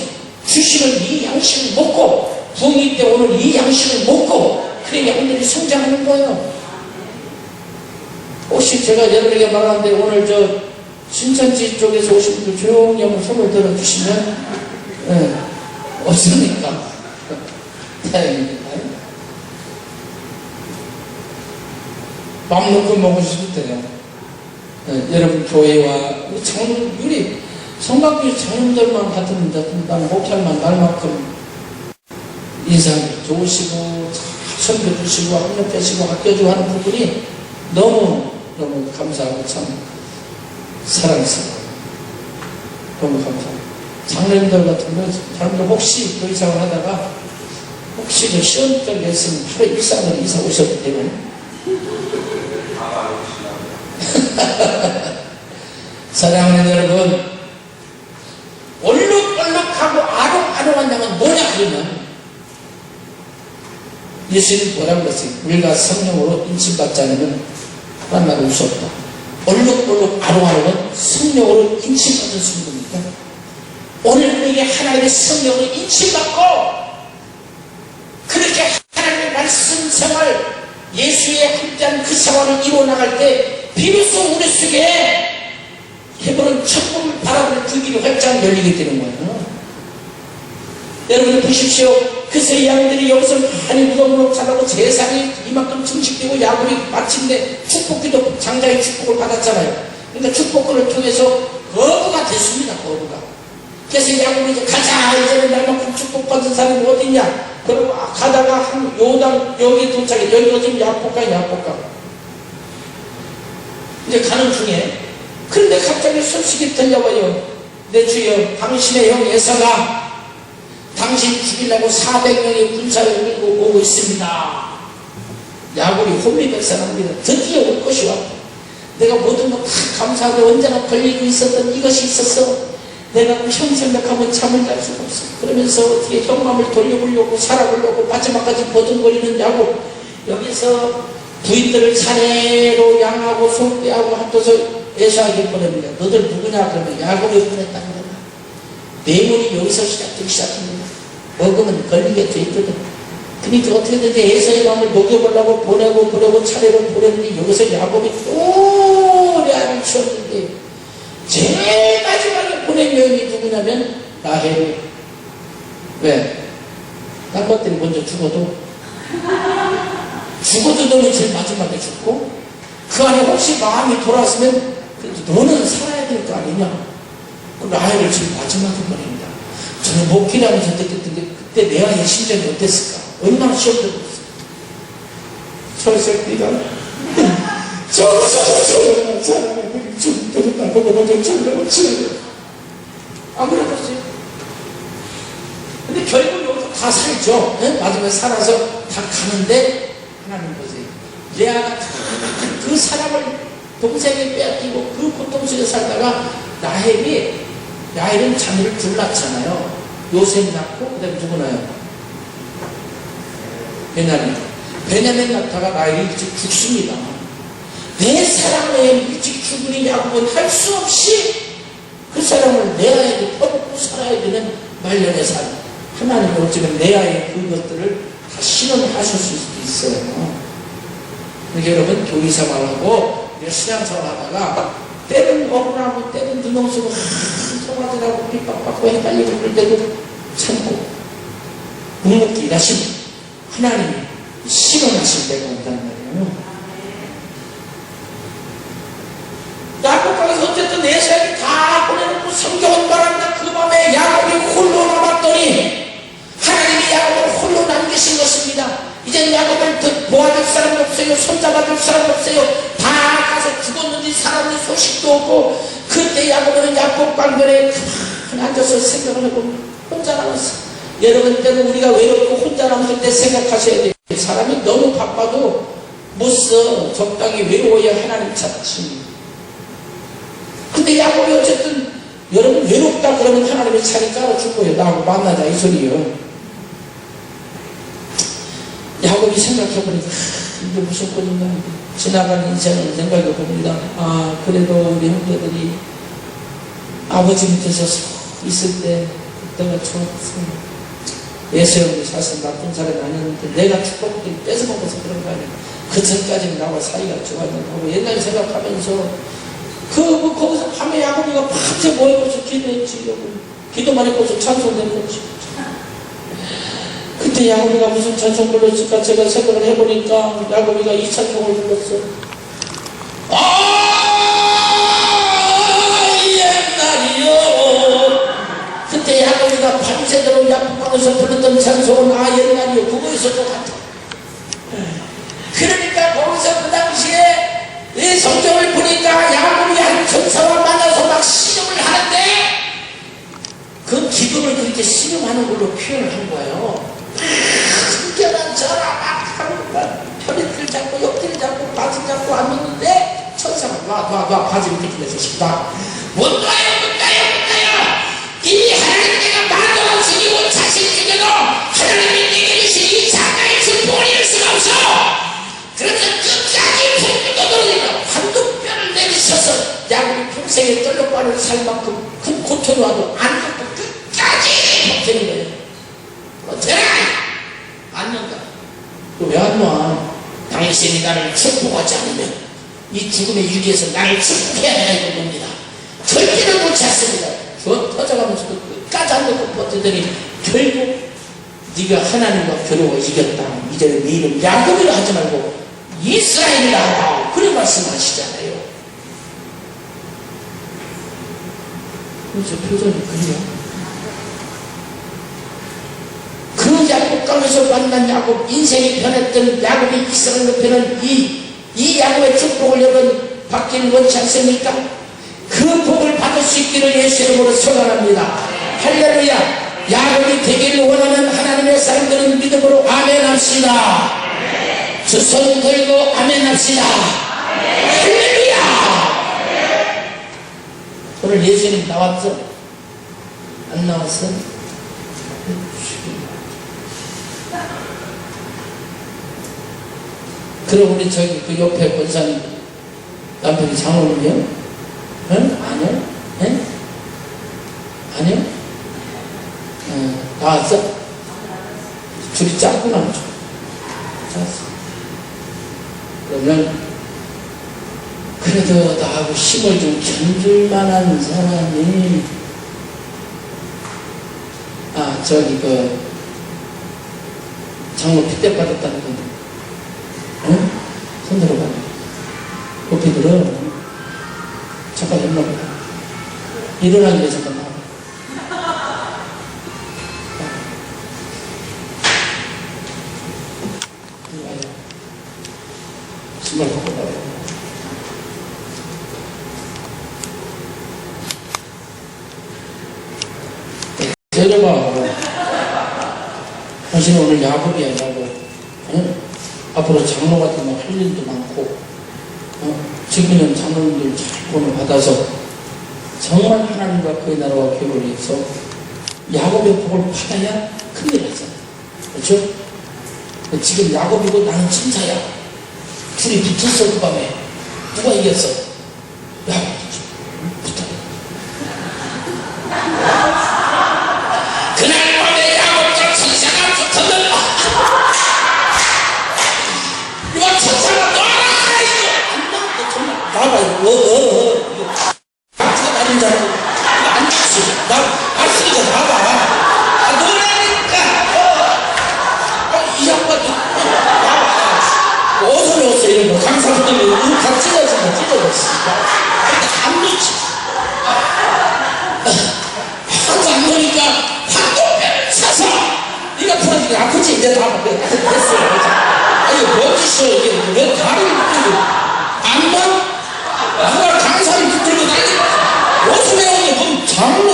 주시는 이 양식을 먹고, 부흥이 때 오늘 이 양식을 먹고, 그래 양들이 성장하는 거예요. 혹시 제가 여러분에게 말하는데 오늘 저 신천지 쪽에서 오신 분들 조용히 한번 손을 들어주시면 없으니까 다행입니다. 맘 놓고 먹으셔도 돼요. 여러분 교회와 우리 성곽교회 장로들만 같으면 난 목살만 날만큼 인상이 좋으시고 선교 주시고 협력하시고 아껴주고 하는 부분이 너무 감사하고 참 사랑스러워요. 너무 감사합니다. 장로님들 같은 경우 사람들 혹시 그 이상을 하다가 혹시 저 시험 쪽에 있으면 하루 일상으로 이사 오셔도 되면 사랑하는 여러분, 얼룩얼룩하고 아롱아롱한 양은 뭐냐 그러면 예수님 뭐라고 그랬어요? 우리가 성령으로 인침받지 않으면 하나님을 올 수 없다. 얼룩얼룩 아롱아롱은 성령으로 인침받은 순간입니다. 오늘 우리에게 하나님의 성령으로 인침받고 그렇게 하나님의 말씀 생활, 예수의 함께한 그 생활을 이루어나갈 때 비로소 우리 속에 해보는 천국을 바라보는 그 길이 활짝 열리게 되는 거예요. 여러분 보십시오. 그새 양들이 여기서 많이 무덤으로 자라고 제사이 이만큼 증식되고 야곱이 마침내 축복기도 장자의 축복을 받았잖아요. 그러니까 축복권을 통해서 거부가 됐습니다. 거부가. 그래서 야곱이 이제 가자, 이제는 날만큼 축복받은 사람이 어딨냐. 그러고 가다가 한 요단 여기 도착해. 여기가 지금 야복강 이제 가는 중에 그런데 갑자기 소식이 들려와요. 내 주여, 당신의 형 에사가 당신 죽이려고 400명의 군사를 밀고 오고 있습니다. 야곱이 혼미백산합니다. 드디어 올 것이 왔다. 내가 모든 거 다 감사하고 언제나 걸리고 있었던 이것이 있었어. 내가 형 생각하면 잠을 잘 수가 없어. 그러면서 어떻게 형 마음을 돌려보려고 살아보려고 마지막까지 버둥거리는 야곱. 여기서 부인들을 차례로 양하고 손빼하고 합쳐서 에사에게 보냅니다. 너들 누구냐? 그러면 야곱이 보냈다는 거야. 뇌물이 여기서 시작합니다. 먹으면 걸리게 돼 있거든. 그러니까 어떻게든지 에사의 마음을 녹여보려고 보내고 차례로 보냈는데 여기서 야곱이 오래 안을 치웠는데 제일 마지막에 보낸 여인이 누구냐면 라헬. 왜? 딴 것들이 먼저 죽어도 너는 제일 마지막에 죽고 그 안에 혹시 마음이 돌아왔으면 너는 살아야 될 거 아니냐. 라헬을 지금 마지막에 보냅니다. 저는 목기라면서 느꼈던데 그때 내 아이의 심정이 어땠을까? 얼마나 시험 들었을까? 설설비가 저 사람을 죽도록 보고 먼저 죽으라고 치는 안 그랬겠어요? 근데 결국 여기서 다 살죠. 네? 마지막에 살아서 다 가는데 하나님 보세요. 레아가 그 사람을 동생이 빼앗기고 그 고통 속에 살다가 라헬은 자매를 둘 낳잖아요. 요셉 낳고 그 다음에 누구 낳아요? 베냐민 낳다가 라헬이 일찍 죽습니다. 내 사랑에 일찍 죽으니 야곱은 할 수 없이 그 사람을 레아에게 퍼붓고 살아야 되는 말년의 삶. 하나님은 어쩌면 레아의 그것들을 다 실현하실 수도 있어요. 그러니까 여러분 교리생활하고 신앙생활 하다가 때는 억울하고 때는 두명쓰고 성화들하고 핍박받고 헷갈리고 그럴 때도 참고 묵묵히 일하시면 하나님이 실현하실 때가 온다는 말이에요. 야곱강에서 어쨌든 내 삶이 다 보내놓고 성경은 말합니다. 그 밤에 야곱이 홀로 남았더니 하나님이 야곱을 홀로 남기신 것입니다. 이제는 야곱을 더 도와줄 사람이 없어요. 손잡아줄 사람이 없어요. 다 가서 죽었는지 살았는지 소식도 없고 그때 야곱은 야곱 강변에 가만히 앉아서 생각을 해보면 혼자 남았어. 여러분 때는 우리가 외롭고 혼자 남을 때 생각하셔야 돼요. 사람이 너무 바빠도 못 써. 적당히 외로워야 하나님 찾지. 근데 야곱이 어쨌든 여러분 외롭다 그러면 하나님이 차례 깔아줄 거예요. 나하고 만나자 이 소리예요. 야곱이 생각해보니까 이게 무슨 꼴인가. 지나가는 인생을 생각해봅니다. 아 그래도 우리 형제들이 아버지 밑에서 있을 때 그때가 좋았어요. 예수형이 사실 나쁜 사람이 아니었는데 내가 축복을 뺏어먹어서 그런 거 아니에요. 그 전까지는 나와 사이가 좋았는데 옛날 생각하면서 거기서 밤에 야곱이가 밤새 모여서 기도했지. 기도만 했고서 찬송했지. 그때 야곱이가 무슨 찬송 불렀을까 제가 생각을 해보니까 야곱이가 이 찬송을 불렀어. 옛날이요. 그때 야곱이가 밤새도록 야곱방에서 불렀던 찬송은 옛날이요. 그거에서 똑같아. 그러니까 거기서 그 당시에 이 성경을 보니까 야곱이 한 전사와 만나서 막 신음을 하는데 그 기도를 그렇게 신음하는 걸로 표현을 한 거예요. 특별한 전화 막 하는 거야. 허리를 잡고 옆뒤를 잡고 바지 잡고 앉았는데 천사가 놔 바지 밑에 길에서 싶다. 못 놔요. 이 하나님 내가 만들어 죽이고 자신 죽여도 하나님이 내게 주신 이 자가의 축복을 잃을 수가 없어. 그래서 끝까지 풍부도 돌리며 한두 뼈를 내리셔서 야곱이 평생에 떨려빠를 살 만큼 큰 고통이 와도 안 갖고 끝까지 버티는 거예요. 어떻게 안 는다. 왜 안 놔? 당신이 나를 축복하지 않으면 이 죽음의 위기에서 나를 축복해야 하는 겁니다. 절대로 그렇지 않습니다. 터져가면서 끝까지 안 놓고 버티더니 결국 네가 하나님과 겨루어 이겼다. 이제는 네 이름 야곱이라 하지 말고 이스라엘이라 그런 말씀하시잖아요. 그래서 표정이 그래요. 그 야곱강에서 만난 야곱, 인생이 변했던 야곱이 이스라엘 옆에는 이 야곱의 축복을 여러분 받기를 원치 않습니까? 그 복을 받을 수 있기를 예수 이름으로 소원합니다. 할렐루야. 야곱이 되기를 원하는 하나님의 사람들은 믿음으로 아멘 합시다. 두 손 들고 아멘 합시다. 할렐루야. 오늘 예수님 나왔어? 안 나왔어? 그럼 우리 저기 그 옆에 권사님 남편이 장로님이요? 응? 아니요? 응? 아니요? 나왔어? 줄이 짧구나. 짧았어. 그러면 그래도 나하고 힘을 좀 견줄 만한 사람이 저기 그 장로 핏대 받았다는 건데 응? 손 들어봐. 높이 들어. 잠깐 일어나보자. 일어나기 위해 잠깐 나와. 신발 벗고 나와. 내려봐. 당신은 오늘 야곱이야, 야곱. 응? 앞으로 장로가 되면 할 일도 많고, 지금은 장로님들 잘 구원을 받아서 정말 하나님과 그의 나라와 교회를 위해서 야곱의 복을 받아야 큰일 나잖아요. 그렇죠? 지금 야곱이고 나는 천사야. 둘이 붙었어. 그 밤에 누가 이겼어? 야곱이 붙어. 그날 밤에 야곱과 천사가 붙었는 이거 천사가 놔라. 이거 안 나. 정말 나봐요. 박수가 나는 줄 알고 안 났어. 나 봤으니까 나봐. 너라니까. 이 양반도 나봐. 어서 오세요. 이런 거 강사부 때문에 다 찢어진다. 근데 안 놓지. 항상 안 놓으니까 황도뼈를 사서 네가 풀어주기 아프지. 이제 다 됐어요. 아니 뭔 짓이야 이게. 왜 다리를 붙들고 안 봐? 누가 강사를 붙들고 다니? 어서 배우니 뭔 장로.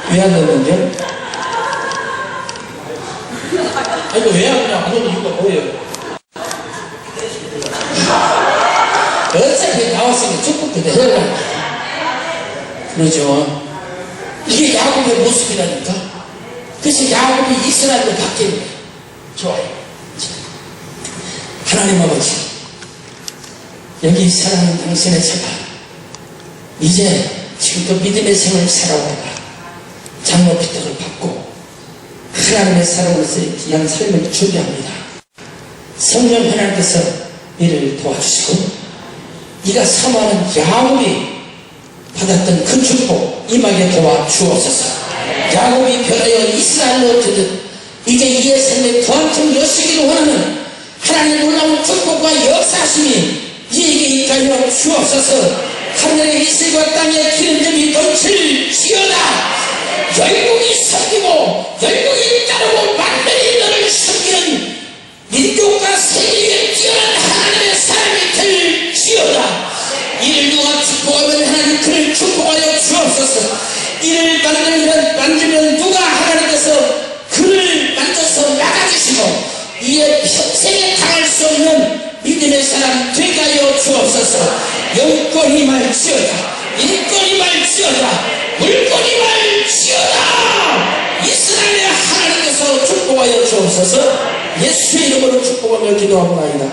왜 안 넣는데? 아니 왜 안 넣냐? 안 넣는 이유가 뭐예요? 어차피 나왔으니 축복도 해야 그러죠. 이게 야곱의 모습이라니까. 그래서 야곱이 이스라엘로 바뀌는 거예요. 좋아요. 하나님 아버지, 여기 사랑하는 당신의 제가 이제 지금도 믿음의 생을 살아오다가 장로 피탁을 받고 하나님의 사람으로서 귀한 삶을 준비합니다. 성령 하나님께서 이를 도와주시고 네가 사모하는 야곱이 받았던 그 축복 임하게 도와주옵소서. 야곱이 변하여 이스라엘로 되듯 이제 이의 삶에 더한층 여시기를 원하는 하나님의 놀라운 축복과 역사심이 이에게 임하여 주옵소서. 하늘의 이슬과 땅의 기름짐이 넘칠지어다. 열국이 섬기고 열국이 따르고 만민이 너를 섬기는 민족과 세계에 뛰어난 하나님의 사람이 될지어다. 이를 누가 축복하면 하나님 그를 축복하여 주옵소서. 이를 만지면 누가 하나님께서 그를 만져서 막아주시고 이에 평생에 당할 수 없는 믿음의 사람 되게 하여 주옵소서. 영권이 말지어다. 인권이 말지어다. 물권이 말지어다. 이스라엘의 하나님께서 축복하여 주옵소서. 예수의 이름으로 축복하며 기도합니다.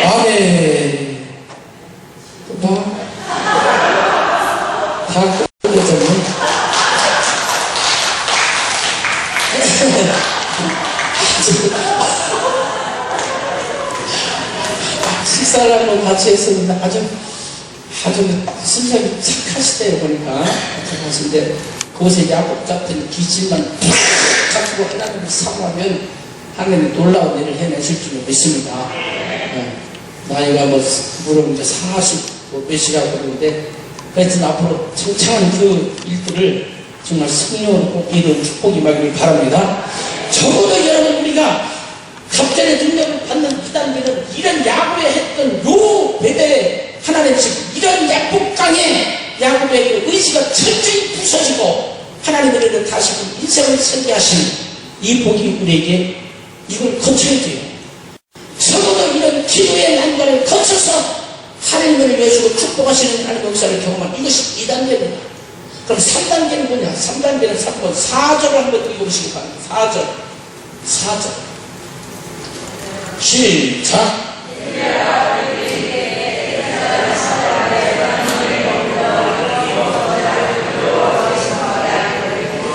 아멘. 다 끝내졌네. 식사를 한번 같이 했었는데 아주 선생님이 착하시대요. 보니까 착하신데 그곳에 야곱 같은 기질만 갖고 하나님을 사모하면 하나님이 놀라운 일을 해내실 줄 믿습니다. 나이가 물론 이제 40 몇이라고 그러는데 하여튼 앞으로 창창한 그 일들을 정말 성령으로 꼭 이룬 축복이 임하기를 바랍니다. 적어도 여러분 우리가 갑자기 능력을 받는 그 단계는 이런 야곱에 했던 요 베베 하나님 집 이런 약복강에 야곱의 그 의지가 철저히 부서지고 하나님의 다시 인생을 설계하신 이 복이 우리에게 이걸 거쳐야 돼요. 적어도 이런 기도의 난관을 거쳐서 하나님을 여시고 축복하시는 하나님의 역사를 경험한 이것이 2단계입니다. 그럼 3단계는 뭐냐? 3단계는 3번 4절을 한번 읽어보시기 바랍니다. 4절 시작.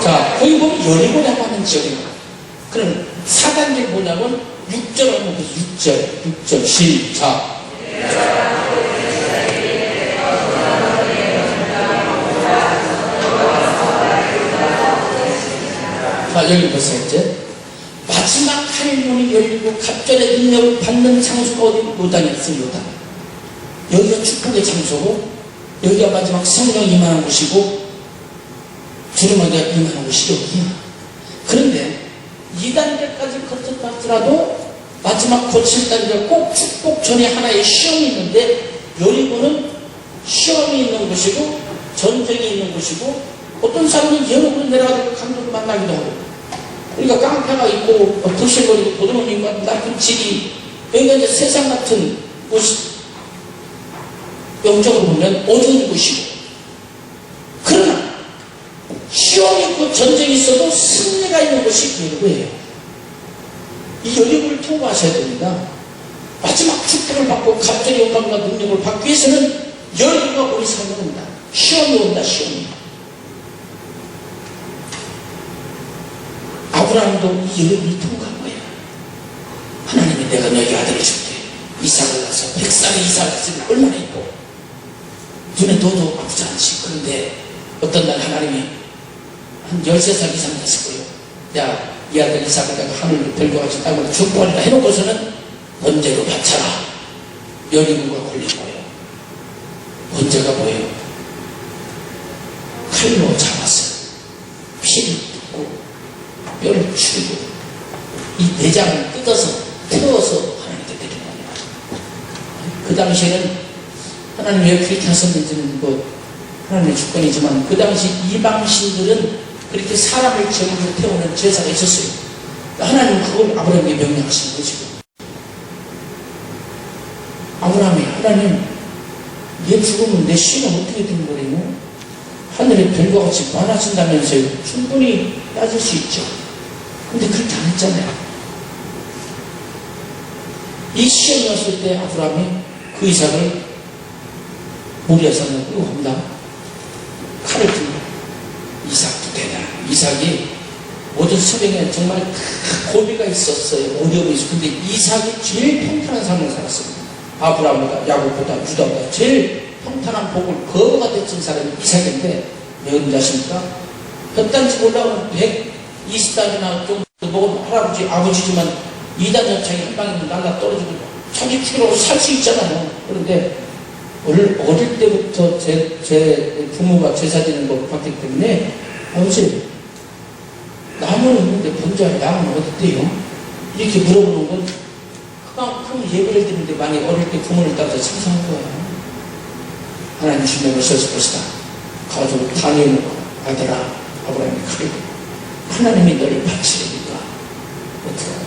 자, 거기 보면 여리고라고 하는 지역입니다. 그럼 4단계 뭐냐면 6절 한번 보세요. 6절 시작. 자, 여기 보세요. 이제 마지막 하늘문이 열리고 갑절의 능력을 받는 장소가 어디? 요단이었어요. 요단. 여기가 축복의 장소고 여기가 마지막 성령 임하는 곳이고 두루마기가 임하는 곳이 여기야. 그런데 2단계까지 거쳤다 하더라도 마지막 거칠 단계가 꼭 축복 전에 하나의 시험이 있는데 여리고는 시험이 있는 곳이고 전쟁이 있는 곳이고 어떤 사람은 여러분을 내려가지고 감독을 만나기도 하고 그러니까 깡패가 있고 부실거리고 도둑놈인가 나쁜 집이 여기가 이제 세상 같은 곳이 영적으로 보면 어두운 곳이고, 그러나 시험이 있고 전쟁이 있어도 승리가 있는 곳이 여리고예요. 이 여리고를 통과하셔야 됩니다. 마지막 축복을 받고 갑자기 영광과 능력을 받기 위해서는 여리고가 우리 삶에 온다. 시험이 온다. 시험이. 아브라함도 이 여리고를 통과한 거예요. 하나님이 내가 너에게 아들을 줄게. 이삭을 낳아서 100살에 이삭을 낳았으니 얼마나 있고 눈에 넣어도 아프지 않지. 그런데 어떤 날 하나님이 한 13살 이상 됐을 거예요. 야, 이 아들 이삭을 내가 하늘로 별거같이 땅으로 축복하리라 해놓고서는 번제로 바쳐라. 여리고가 걸린 거예요. 번제가 뭐예요? 칼로 잡았어요. 피를 뜯고 뼈를 추리고 이 내장을 뜯어서 태워서 하나님께 드리는 겁니다. 그 당시에는 하나님 왜 그렇게 하셨는지는 하나님의 주권이지만 그 당시 이방신들은 그렇게 사람을 제물로 태우는 제사가 있었어요. 하나님은 그걸 아브라함에게 명령하신 거죠. 아브라함이 하나님 얘 죽으면 내 씨는 어떻게 된 거래요? 하늘의 별과 같이 많아진다면서요. 충분히 따질 수 있죠. 근데 그렇게 안 했잖아요. 이 시험이 왔을 때 아브라함이 그 이삭을 모리아산으로 끌고 갑니다. 칼을 들고 이삭도 되냐. 이삭이 모든 서명에 정말 큰 고비가 있었어요. 어려움이 있었어요. 근데 이삭이 제일 평탄한 삶을 살았습니다. 아브라함보다 야곱보다 유다보다 제일 평탄한 복을 거부가 됐던 사람이 이삭인데 왜 그런지 아십니까? 몇 올라오면 120단이나 정도 먹은 할아버지 아버지지만 2단 연차이 한 방이면 날라 떨어지고 자기 피로로 살 수 있잖아요. 그런데 어릴 때부터 제 부모가 제사 지는 걸 봤기 때문에 아버지 나무는 있는데 번제와 양은 어딨대요? 이렇게 물어보는 건 그럼 예배를 드리는데 많이 어릴 때 부모를 따라서 참석한 거예요. 하나님 주님을 썼을 것이다. 가지고 다니는 아들아 아브라함이 칼을 하나님이 너를 바치려니까 어떻게 하냐.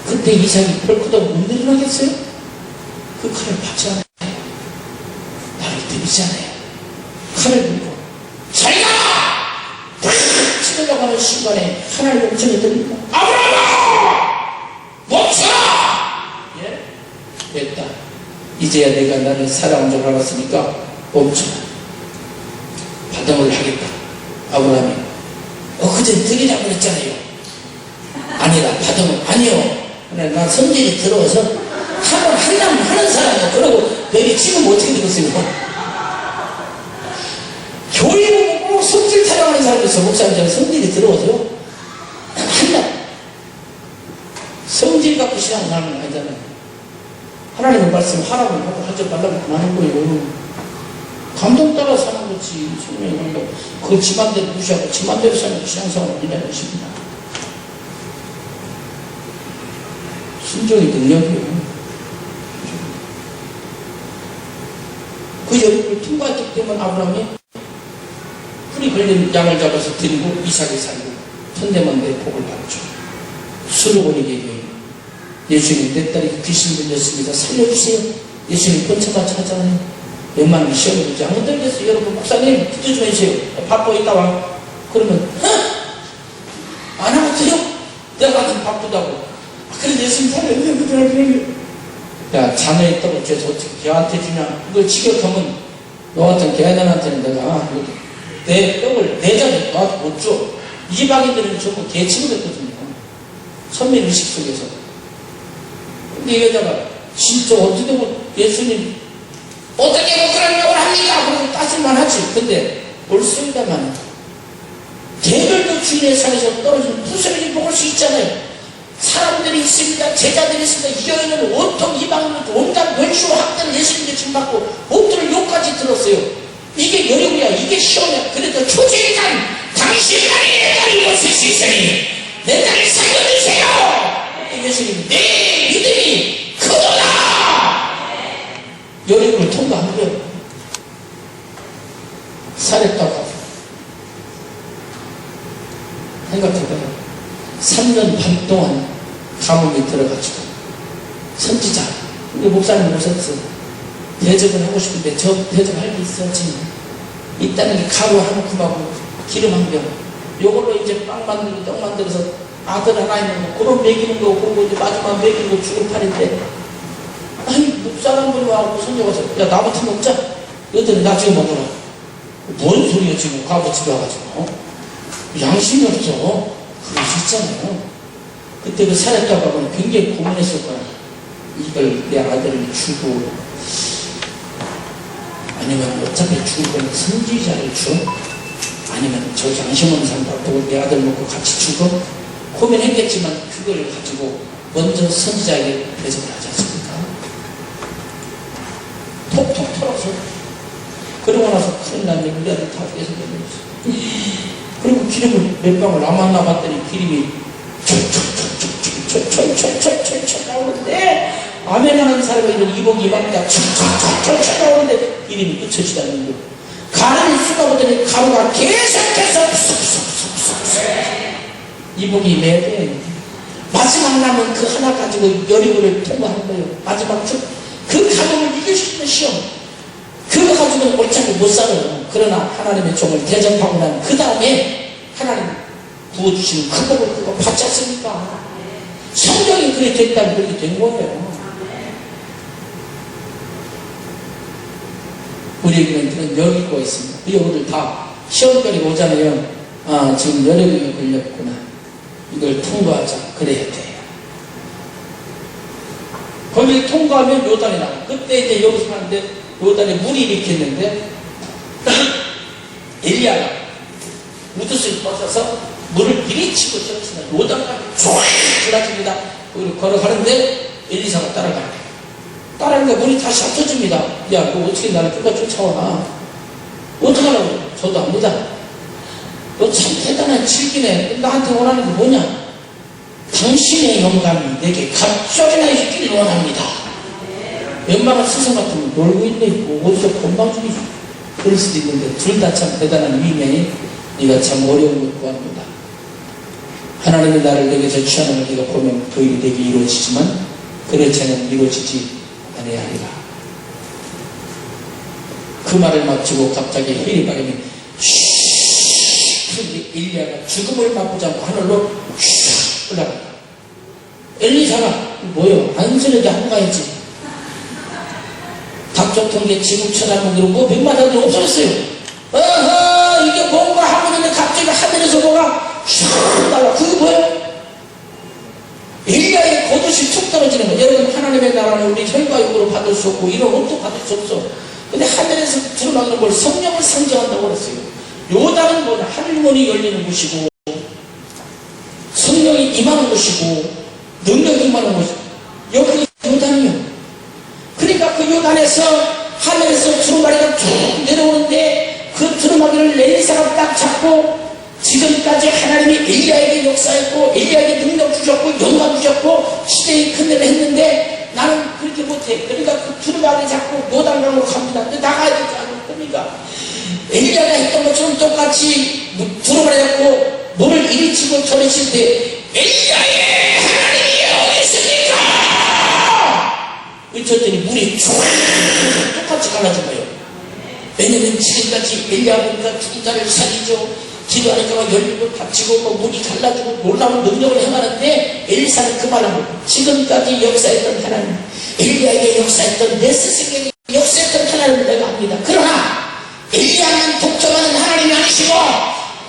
그때 이삭이 벌크덕 못 일어나겠어요? 그 칼을 받지 않아요. 나를 들이잖아요. 칼을 들고 잘 가라! 치려고 하는 순간에 하나님의 음성이 들립니다. 아브라함아! 멈춰라! 예? 됐다. 이제야 내가 나를 살아온 줄 알았으니까 멈춰라. 바닥을 하겠다. 아브라함이 그제 들이라고 그랬잖아요. 아니라 바닥은 아니요. 난 성질이 들어와서 한번 한다면 하는 사람이야. 그러고 내리 지금 어떻게 되겠어요? 교회 보고 성질 타령하는 사람이 있어. 목사님처럼 성질이 들어와서요. 한다. 성질 갖고 신앙하는 아니잖아요. 하나님의 말씀 하라고 하고 하지 말라고 하는 거예요. 감동 따라 사는 거지. 그 지만대로 무시하고 지만대로 사는 신앙생활을 한다는 것입니다. 순종이 능력이에요. 그 여리고를 통과했기 때문에 아브라함이 풀이 걸린 양을 잡아서 드리고 이삭이 살고 천대만대의 복을 받죠. 수르고니에게 예수님 내 딸이 귀신 들렸습니다. 살려주세요. 예수님 번쳐맞춰 하잖아요. 웬만하면 시험을 주지 안 들겠어요. 여러분 목사님 기도 좀 해주세요. 바빠 있다 와. 그러면 안 하고서요? 내가 좀 바쁘다고. 그래 예수님 살려주세요. 야 자네의 떡을 죄서 어떻게 걔한테 주냐. 그걸 직역하면 너 같은 걔네한테는 내가 내 떡을 내 자녀 너한테 못 줘. 이방인들은 전부 개 취급했거든요. 선민의식 속에서. 근데 이 여자가 진짜 어떻게 보면 예수님 어떻게 뭐 그런 욕을 합니까? 그러고 따질만 하지. 근데 옳습니다만 개별도 주인의 산에서 떨어지는 부스러기 먹을 수 있잖아요. 사람들이 있습니다. 제자들이 있습니다. 이 여인은 온통 이방인들 온갖 원수와 학대를 예수님께 지금받고 목들을 욕까지 들었어요. 이게 여리고야. 이게 시험이야. 그래도 초지일간 당신이 내 딸을 입었을 수 있으니 내 딸을 살려주세요. 예수님 내 믿음이 크도다. 여리고를 통과한 거예요. 사렙다고 생각해 거예요. 3년 반 동안 감옥에 들어가지고 선지자, 우리 목사님 오셨어. 대접을 하고 싶은데 저 대접할 게 있어 지금. 있다는 게 가루 한 컵하고 기름 한 병. 요걸로 이제 빵 만들고 떡 만들어서 아들 하나 있는 거 그런 먹이는 거 보고 이제 마지막 먹이는 거 죽을 판인데, 아니 목사람 분이 와서 손녀가서 야 나부터 먹자. 너희들은 나 지금 먹으라. 뭔 소리야 지금 가고 집에 와가지고. 양심이 없어. 그럴 수 있잖아요. 그때 그 사역자가 굉장히 고민했을 거야. 이걸 내 아들을 주고 아니면 어차피 죽을 거면 선지자를 줘? 아니면 저 양심 없는 사람 보고 내 아들 먹고 같이 죽어? 고민했겠지만 그걸 가지고 먼저 선지자에게 대접을 하지 않습니까? 톡톡 털어서. 그러고 나서 큰일 났네. 우리 아들 다 깨서 내버렸어. 그리고 기름을 몇 방울 남았더니 기름이 철철철철철철철철 나오는데, 아멘 하는 사람이 이런 이복이 막다 철철철철 나오는데 기름이 끝이지 않는 거. 가루를 쏟아보더니 가루가 계속해서 이복이 매대. 마지막 남은 그 하나 가지고 여리고를 통과한 거예요. 마지막 그 가족을 이길 수 있는 시험. 그거 가지고는 어차피 못 살아요. 그러나 하나님의 종을 대접하고 난 그 다음에 하나님 부어주시는 그 복을 그거 받지 않습니까? 성경이 그렇게 됐다면 그렇게 된 거예요. 우리에게는 그런 여기가 있습니다. 여러분들 다 시험거리가 오잖아요. 아, 지금 여력이 걸렸구나. 이걸 통과하자. 그래야 돼요. 거기를 통과하면 요단이 나와. 그때 이제 여기서 하는데 요단에 물이 일으켰는데 엘리야가 우두스를 벗어서 물을 밀치고 쳤으나 요단강이 쫙 갈라집니다. 거기를 걸어가는데 엘리사가 따라가요. 따라가니까 물이 다시 합쳐집니다. 야, 너 어떻게 나를 끝까지 쫓아와? 어떡하라고? 저도 압니다. 너 참 대단한 질기네. 나한테 원하는 게 뭐냐? 당신의 영감이 내게 갑절이나 있기를 원합니다. 웬만한 스승 같으면 놀고 있네. 뭐 어디서 건방지게 그럴 수도 있는데, 둘 다 참 대단한 위명이 네가 참 어려운 것 구합니다. 하나님이 나를 내게 제취하는 걸 네가 보면 그 일이 내게 이루어지지만 그렇지 않으면 이루어지지 아니하리라. 그 말을 마치고 갑자기 헬이 바람이 엘리야가 죽음을 맛보지 않고 하늘로 슉 올라간다. 엘리사가 뭐요? 안쓰러게 한가했지. 닥쳤던 게 지금 쳐다보기로 뭐 백마다도 없어졌어요. 어허, 이게 뭔가 하고 있는데 갑자기 하늘에서 뭐가 슉 날아. 그게 뭐예요? 엘리야의 거두시 툭 떨어지는 거. 여러분, 하나님의 나라는 우리 혈과육으로 받을 수 없고 이런 옷도 받을 수 없어. 근데 하늘에서 들어가는 걸 성령을 상징한다고 그랬어요. 요단은 뭐냐? 하늘문이 열리는 곳이고 성령이 임하는 곳이고 능력이 임하는 곳이고, 여기 요단이요. 그러니까 그 요단에서 하늘에서 두루마리가 쭉 내려오는데 그 두루마리를 엘리사가 딱 잡고, 지금까지 하나님이 엘리야에게 역사했고 엘리야에게 능력 주셨고 영광 주셨고 시대의 큰 일을 했는데 나는 그렇게 못해. 그러니까 그 두루마리 잡고 요단강으로 갑니다. 근데 나가야 되지 않습니까? 엘리야가 했던 것처럼 똑같이 두루마리 잡고 물을 이리치고 저리칠 때 엘리야의 하나님이 어디 있습니까? 외쳤더니 물이 쭉 똑같이 갈라진 거예요. 왜냐면 지금까지 엘리야가 죽은 자를 살리죠. 기도하니까 열리고 닫히고 뭐 문이 갈라지고 놀라운 능력을 행하는데, 엘리사는 그 말을 하고 지금까지 역사했던 하나님, 엘리야에게 역사했던 내 스승에게 역사했던 하나님을 내가 압니다. 그러나 엘리야만 독점하는 하나님이 아니시고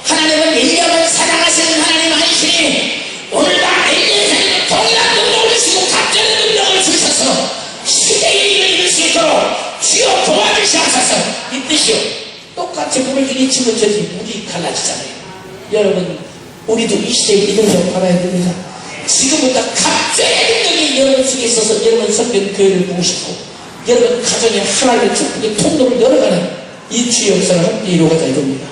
하나님은 엘리야만 사랑하시는 하나님 아니시니 오늘날 엘리야에게 동일한 능력을 주시고 갑자기 능력을 주셔서 시대의 일을 이룰 수 있도록 주여 도와주시옵소서, 이 뜻이요. 똑같이 물을 이리치면 저지 물이 갈라지잖아요. 여러분, 우리도 이 시대에 이 능력 받아야 됩니다. 지금보다 갑자기 능력이 여러분 속에 있어서 여러분 성경 교회를 보고 싶고 여러분 가정에 하나님의 축복의 통로를 열어가는 이 주의 역사를 함께 이루어가자 이겁니다.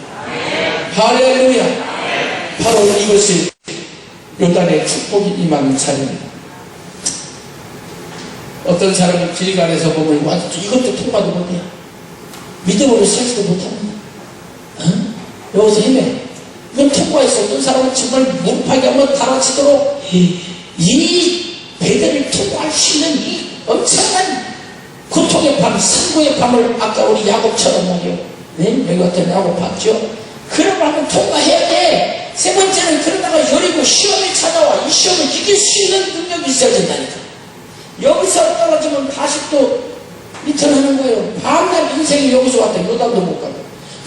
할렐루야. 바로 이것이 요단의 축복이 임하는 자리입니다. 어떤 사람은 길간에서 보면 완전 이것도 통과도 못해요. 믿음으로 살지도 못합니다. 여기서 헤매. 이건 통과해서 어떤 사람은 정말 무릎하게 한번 달아치도록 이 배대를 통과할 수 있는 이 엄청난 고통의 밤, 선고의 밤을 아까 우리 야곱처럼 말이요. 네? 여기 어떤 야곱 봤죠? 그런 걸 한번 통과해야 돼. 세 번째는 그러다가 여리고 시험이 찾아와. 이 시험을 이길 수 있는 능력이 있어야 된다니까. 여기서 떨어지면 다시 또 리턴하는 거예요. 밤낮 인생이 여기서 왔다. 요단도 못 가고.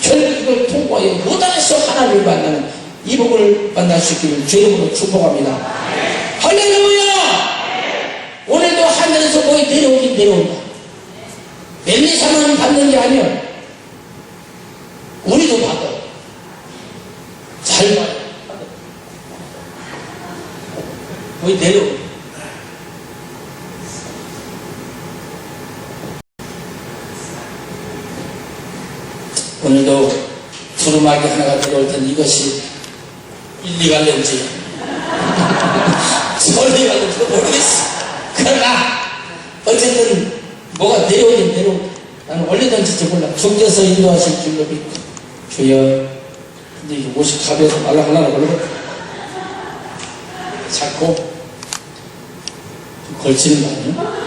결국 이걸 통과해 요단에서 하나님을 만나는 이 복을 만날 수 있기를 주 이름으로 축복합니다. 할렐루야! 오늘도 하늘에서 거의 내려오긴 내려온다. 엘리사만 받는 게 아니야. 우리도 받아. 잘 받아. 거의 내려온다. 오늘도 두루마기 하나가 내려올 텐데 이것이 일리 갈는지 멀리 갈는지 모르겠어. 그러나 어쨌든 뭐가 내려오긴 내려온다. 나는 얼리던지 몰라. 주께서 인도하실 줄로 믿고 주여. 근데 이게 옷이 가벼워서 말랑말랑하고 그러고 자꾸 좀 걸치는 거 아니야?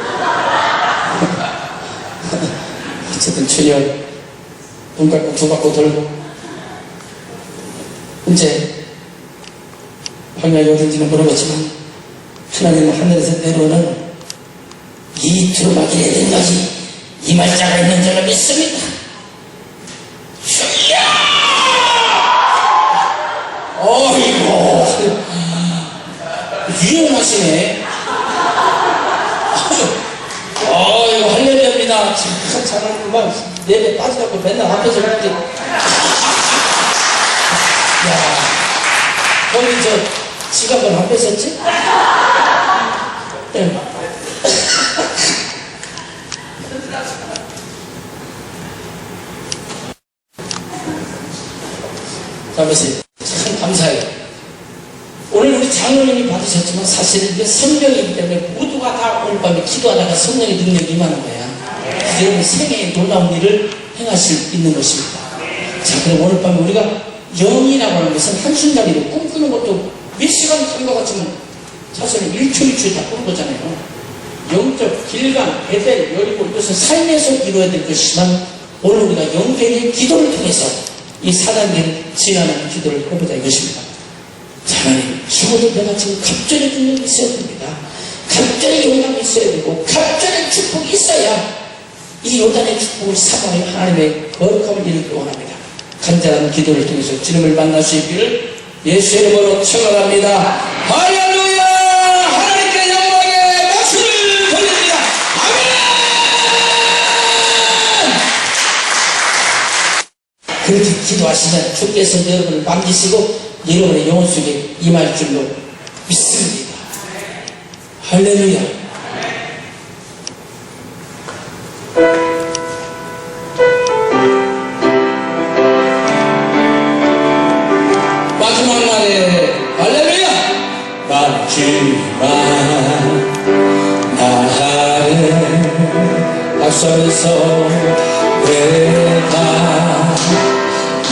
어쨌든 주여 눈 감고 두 바퀴 돌고 이제 방향이 어딘지는 모르겠지만 하나님은 하늘에서 내려오는 이 두루마기에 된 것이 이 말자가 있는 줄로 믿습니다. 주여! 어이구 유용하시네. 어이구 할렐루야입니다. 참 잘하는구만. 내배 빠지라고 맨날 앞에서 이렇게 야 거기 저 지갑은 안 뺏었지? 네. 자 보세요. 참 감사해요. 오늘 우리 장로님이 받으셨지만 사실은 이게 성령이기 때문에 모두가 다 오늘 밤에 기도하다가 성령의 능력이 임하는 거야. 여러분 생애의 놀라운 일을 행하실 수 있는 것입니다. 자, 그럼 오늘 밤에 우리가 영이라고 하는 것은 한순간이고 꿈꾸는 것도 몇 시간 간 것 같지만 사실은 1초 1초에 다 꾸는 거잖아요. 영적 길감, 베델, 여리고 이것은 삶에서 이루어야 될 것이지만 오늘 우리가 영적인 기도를 통해서 이 4단계를 지나는 기도를 해보자 이것입니다. 자, 하나님, 죽어도 내가 지금 갑절의 능력이 있어야 됩니다. 갑절의 영감이 있어야 되고 갑절의 축복이 있어야 이 요단의 축복을 사모하여 하나님의 거룩함을 이루기 원합니다. 간절한 기도를 통해서 주님을 만날 수 있기를 예수의 이름으로 축원합니다. 할렐루야! 하나님께 영광의 박수를 돌립니다. 아멘! 그렇게 기도하시면 주께서 여러분을 만지시고 여러분의 영혼 속에 임할 줄로 믿습니다. 할렐루야! 마지막 날에 할렐루야! 마지막 날에 앞서서 내가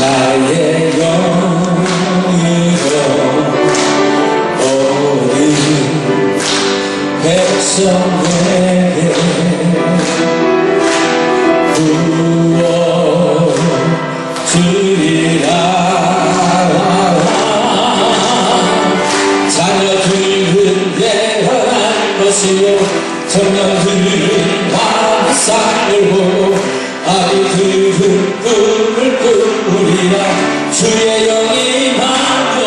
나의 영으로 모든 백성에게 부어 주리라. 자녀들은 예언할 것이요 청년들은 환상을 보고 아이들은 꿈을 꾸리라. 주의 영이 임하면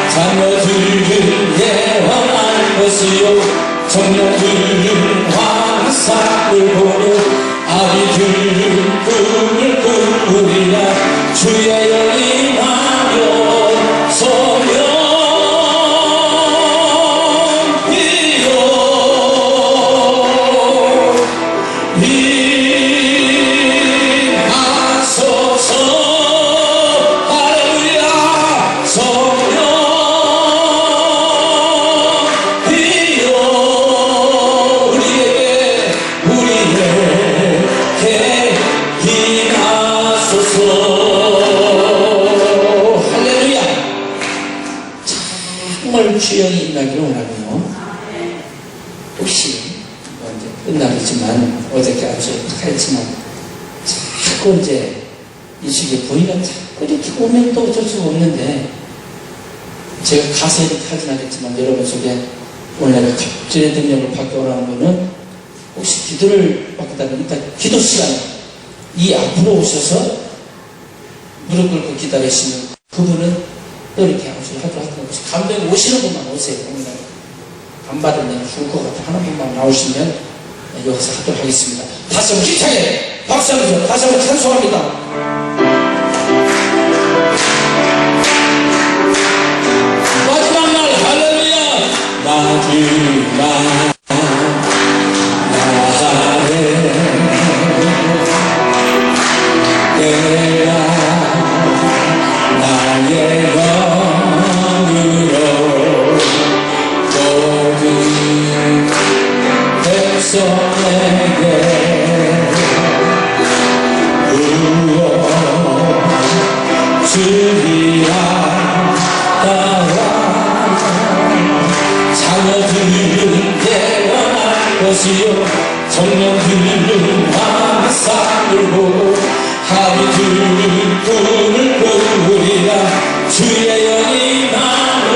자녀들은 예언할 것이요 청년들은 환상을 보고 아이들은 꿈을 꾸리라. 주의 영이 임하면 소명 우리의 정말 주영이 임하기를 원하군요. 혹시 뭐 이제 끝나겠지만 어저께 아주 했지만 자꾸 이제 이 시기에 부인은 자꾸 이렇게 오면 또 어쩔 수가 없는데 제가 가서 이렇게 하진 않겠지만 여러분 속에 오늘 내가 갑질의 능력을 받고 오라는 분은 혹시 기도를 받겠다면 일단 기도 시간 이 앞으로 오셔서 무릎 꿇고 기다리시면 그분은 또 이렇게 하도록 하고 감독이 오시는 분만 오세요. 안 받으면 죽을 것 같아 하는 분만 나오시면 여기서 하도록 하겠습니다. 다시 한번 힘차게 박수 한번 줘. 다시 한번 찬송합니다. 마지막 날 할렐루야. 마지막 청년들은 화살을 보고 하루들은 꿈을 꾸리라 주의 영이 나로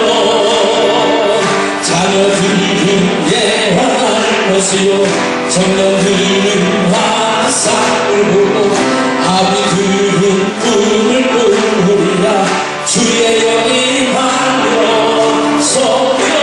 자녀들은 예언할 것이요 청년들은 화살을 보고 아비들은 꿈을 꾸리라 주의 영이 나로 성령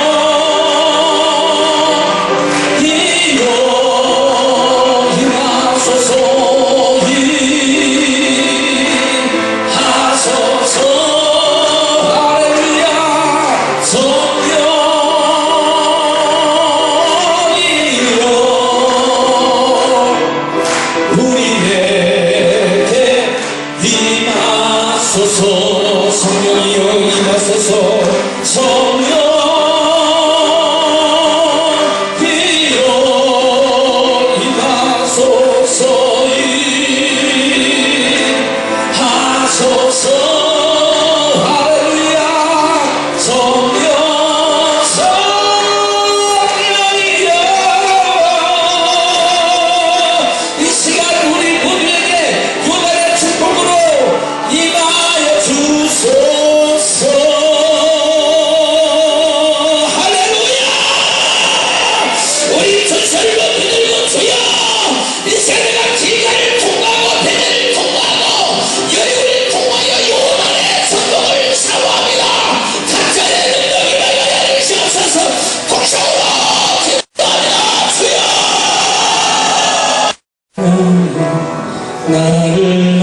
나를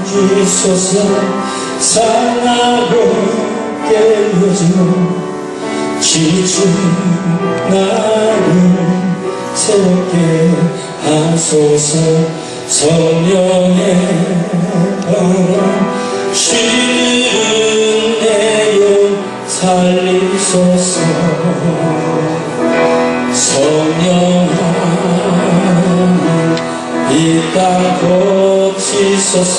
만지소서 상하고 깨어지고 지친 나를 새롭게 하소서 성령의 바람 쉬는 내 영 살리소서 성령아 이 땅 고치소서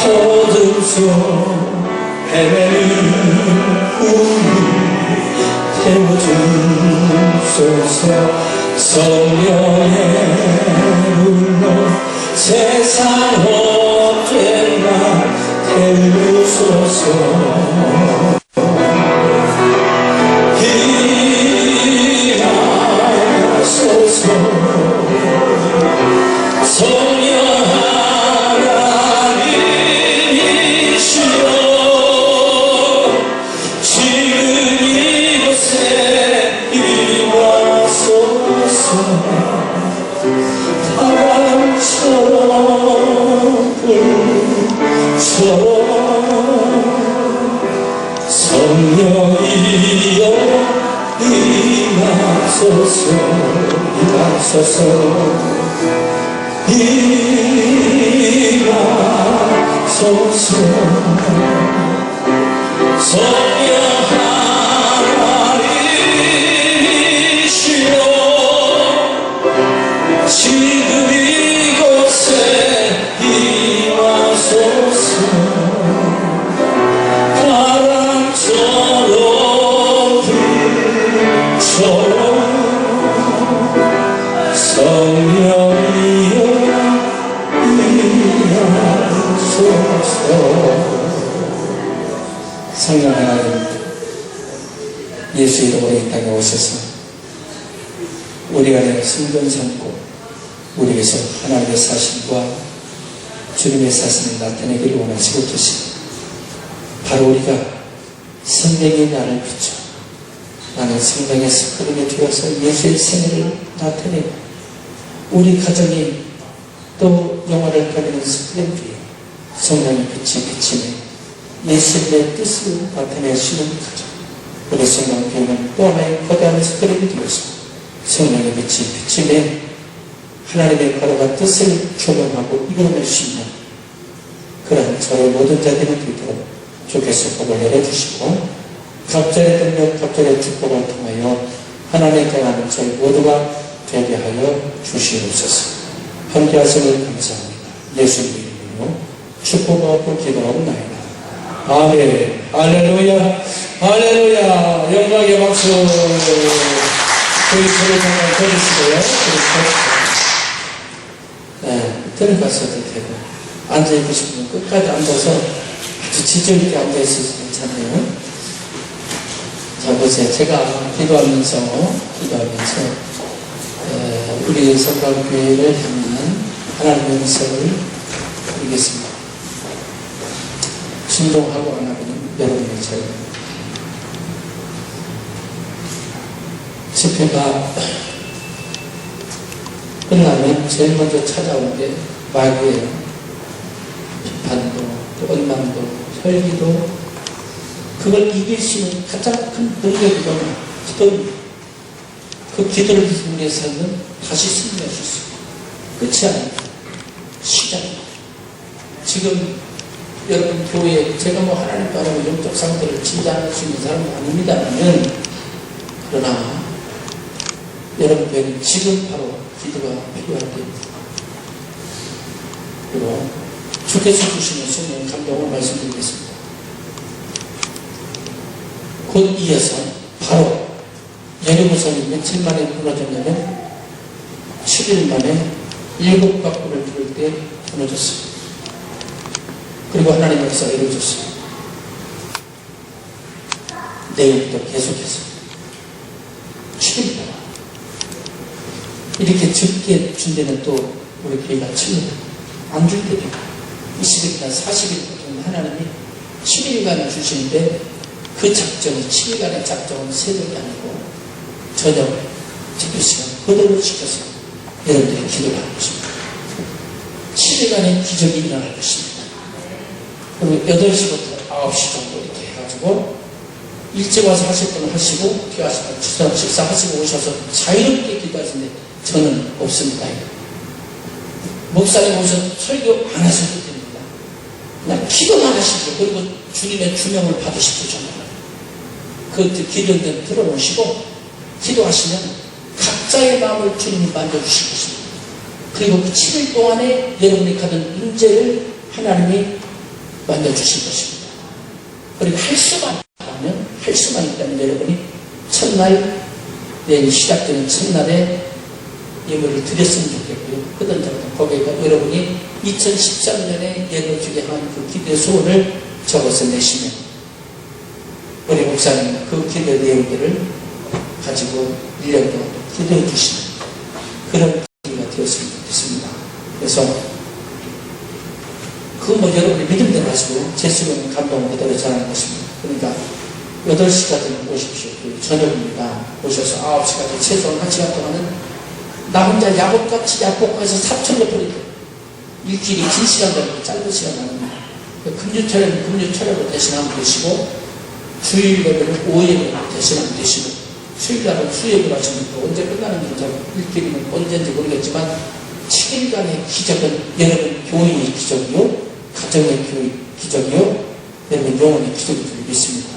어둠 속 헤매는 우리 태워주소서 성령의 불로 세상 언제나 태우소서 성령이여 임하소서 임하소서 임하소서 성령 하나님이시여 지금 이곳에 임하소서 바람 성령 하나님, 예수 이름으로 이 땅에 오셔서 우리 안에 성전 삼고 우리에게서 하나님의 사실과 주님의 사실을 나타내기를 원하시고 계십니다. 바로 우리가 생명의 나를 비춰 나는 생명에서 그림에 되어서 예수의 생애를 나타내고 우리 가정이 또 영화를 가리는 스크린 뒤에 성령의 빛이 비치며 예수님의 뜻을 나타내시는 가정, 우리 성령교회는 또 하나의 거대한 스크린이 되어서 성령의 빛이 비치며 하나님의 거룩한 뜻을 조명하고 이루어낼 수 있는 그런 저의 모든 자들이 되도록 주께서 복을 내려주시고 갑절의 능력, 갑절의 축복을 통하여 하나님의 떠나는 저희 모두가 되게 하여 주시옵소서. 함께 하심을 감사합니다. 예수님 이름으로 축복하고 기도하옵나이다. 아멘. 할렐루야. 할렐루야. 영광의 박수. 저희 소리 정말 들으시고요. 네, 들어가셔도 되고 앉아있고 싶으면 끝까지 앉아서 아주 지저있게 앉아있어도 괜찮아요. 자, 보세요. 제가 기도하면서 우리 성곽교회를 향한 하나님의 음성을 드리겠습니다. 순종하고 안 하고는 여러분의 자유입니다. 집회가 끝나면 제일 먼저 찾아온 게 마귀예요. 비판도, 또 원망도, 혈기도, 그걸 이길 수 있는 가장 큰 능력이 뭐냐? 기도입니다. 그 기도를 위해서는 다시 승리할 수 있습니다. 끝이 아닙니다. 시작입니다. 지금 여러분 교회에 제가 뭐 하나님 따르고 영적 상태를 진단할 수 있는 사람은 아닙니다만, 그러나 여러분 교회는 지금 바로 기도가 필요할 때입니다. 그리고 주께서 주시는 성령 감동을 말씀드리겠습니다. 곧 이어서 바로 예루살렘이 며칠 만에 무너졌냐면 7일 만에 7박구를 들을 때 무너졌습니다. 그리고 하나님의 역사가 이루어졌습니다. 내일부터 계속해서 7일 동안 이렇게 적게 준 데는 또 우리 교회가 7일 안 줄 때도 20일이나 40일 하나님이 7일간 주시는데 그 작정이 7일간의 작정은 새벽이 아니고 저녁 집회시간 그대로 지켜서 여러분들이 기도를 하는 것입니다. 7일간의 기적이 일어날 것입니다. 그리고 8시부터 9시 정도 이렇게 해가지고 일찍 와서 하실 분은 하시고 귀하시고 식사하시고 오셔서 자유롭게 기도하시는데 저는 없습니다. 목사님 오셔서 설교 안 하셔도 됩니다. 그냥 기도만 하시고 그리고 주님의 주명을 받으시고 정말 그 기도를 들어놓으시고 기도하시면 각자의 마음을 주님이 만져주실 것입니다. 그리고 그 7일 동안에 여러분이 가진 문제를 하나님이 만져주실 것입니다. 그리고 할 수만 있다면 할 수만 있다면 여러분이 첫날 내일 시작되는 첫날에 예물을 드렸으면 좋겠고요. 그런저런 거기에가 여러분이 2013년에 예물 주게 한 그 기도의 소원을 적어서 내시면 우리 목사님 그 기도의 내용들을 가지고 1년 동안 기도해 주시는 그런 기도가 되었으면 좋겠습니다. 그래서 그 뭐 여러분이 믿음대로 하시고 제수는 감동을 그대로 전하는 것입니다. 그러니까 8시까지는 오십시오. 저녁입니다. 오셔서 9시까지 최소한 1시간 동안은 나 혼자 야곱같이 약복해서 사철로 버리고 일주일이 긴 시간 되고 짧은 시간 나옵니다. 금주철에도 대신하면 되시고 주일 예배는 5예배로 대신하면 되시고 수요일날은 수예배로 하시면 또 언제 끝나는지 일주일이면 언제인지 모르겠지만 7일간의 기적은 여러분 교인의 기적이요 가정의 기적이요 여러분 영혼의 기적이 줄 믿습니다.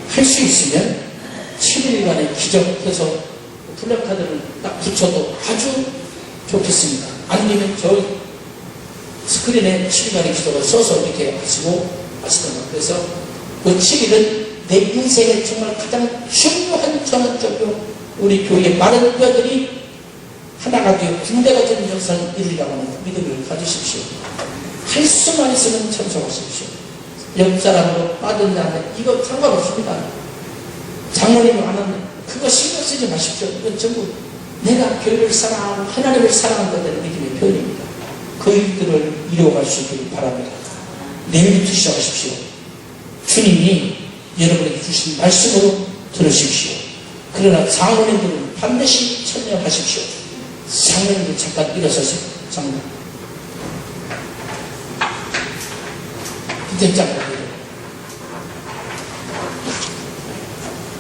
할 수 있으면 7일간의 기적해서 플래카드를 딱 붙여도 아주 좋겠습니다. 아니면 저희 스크린에 7일간의 기적을 써서 이렇게 하시고 하시던가. 그래서 그 7일은 내 인생에 정말 가장 중요한 전환적으로 우리 교회의 많은 뼈들이 하나가 되어 군대가 되는 역사를 이루려고 하는 믿음을 가지십시오. 할 수만 있으면 참석하십시오. 옆사람으로 빠졌냐, 이거 상관없습니다. 장모님이 하는 그거 신경 쓰지 마십시오. 이건 전부 내가 교회를 사랑하고 하나님을 사랑한다는 느낌의 표현입니다. 그 일들을 이루어갈 수 있기를 바랍니다. 내일부터 시작하십시오. 주님이 여러분에게 주신 말씀으로 들으십시오. 그러나 장로님들은 반드시 참여하십시오. 장로님들 잠깐 일어서세요. 장로님. 부대장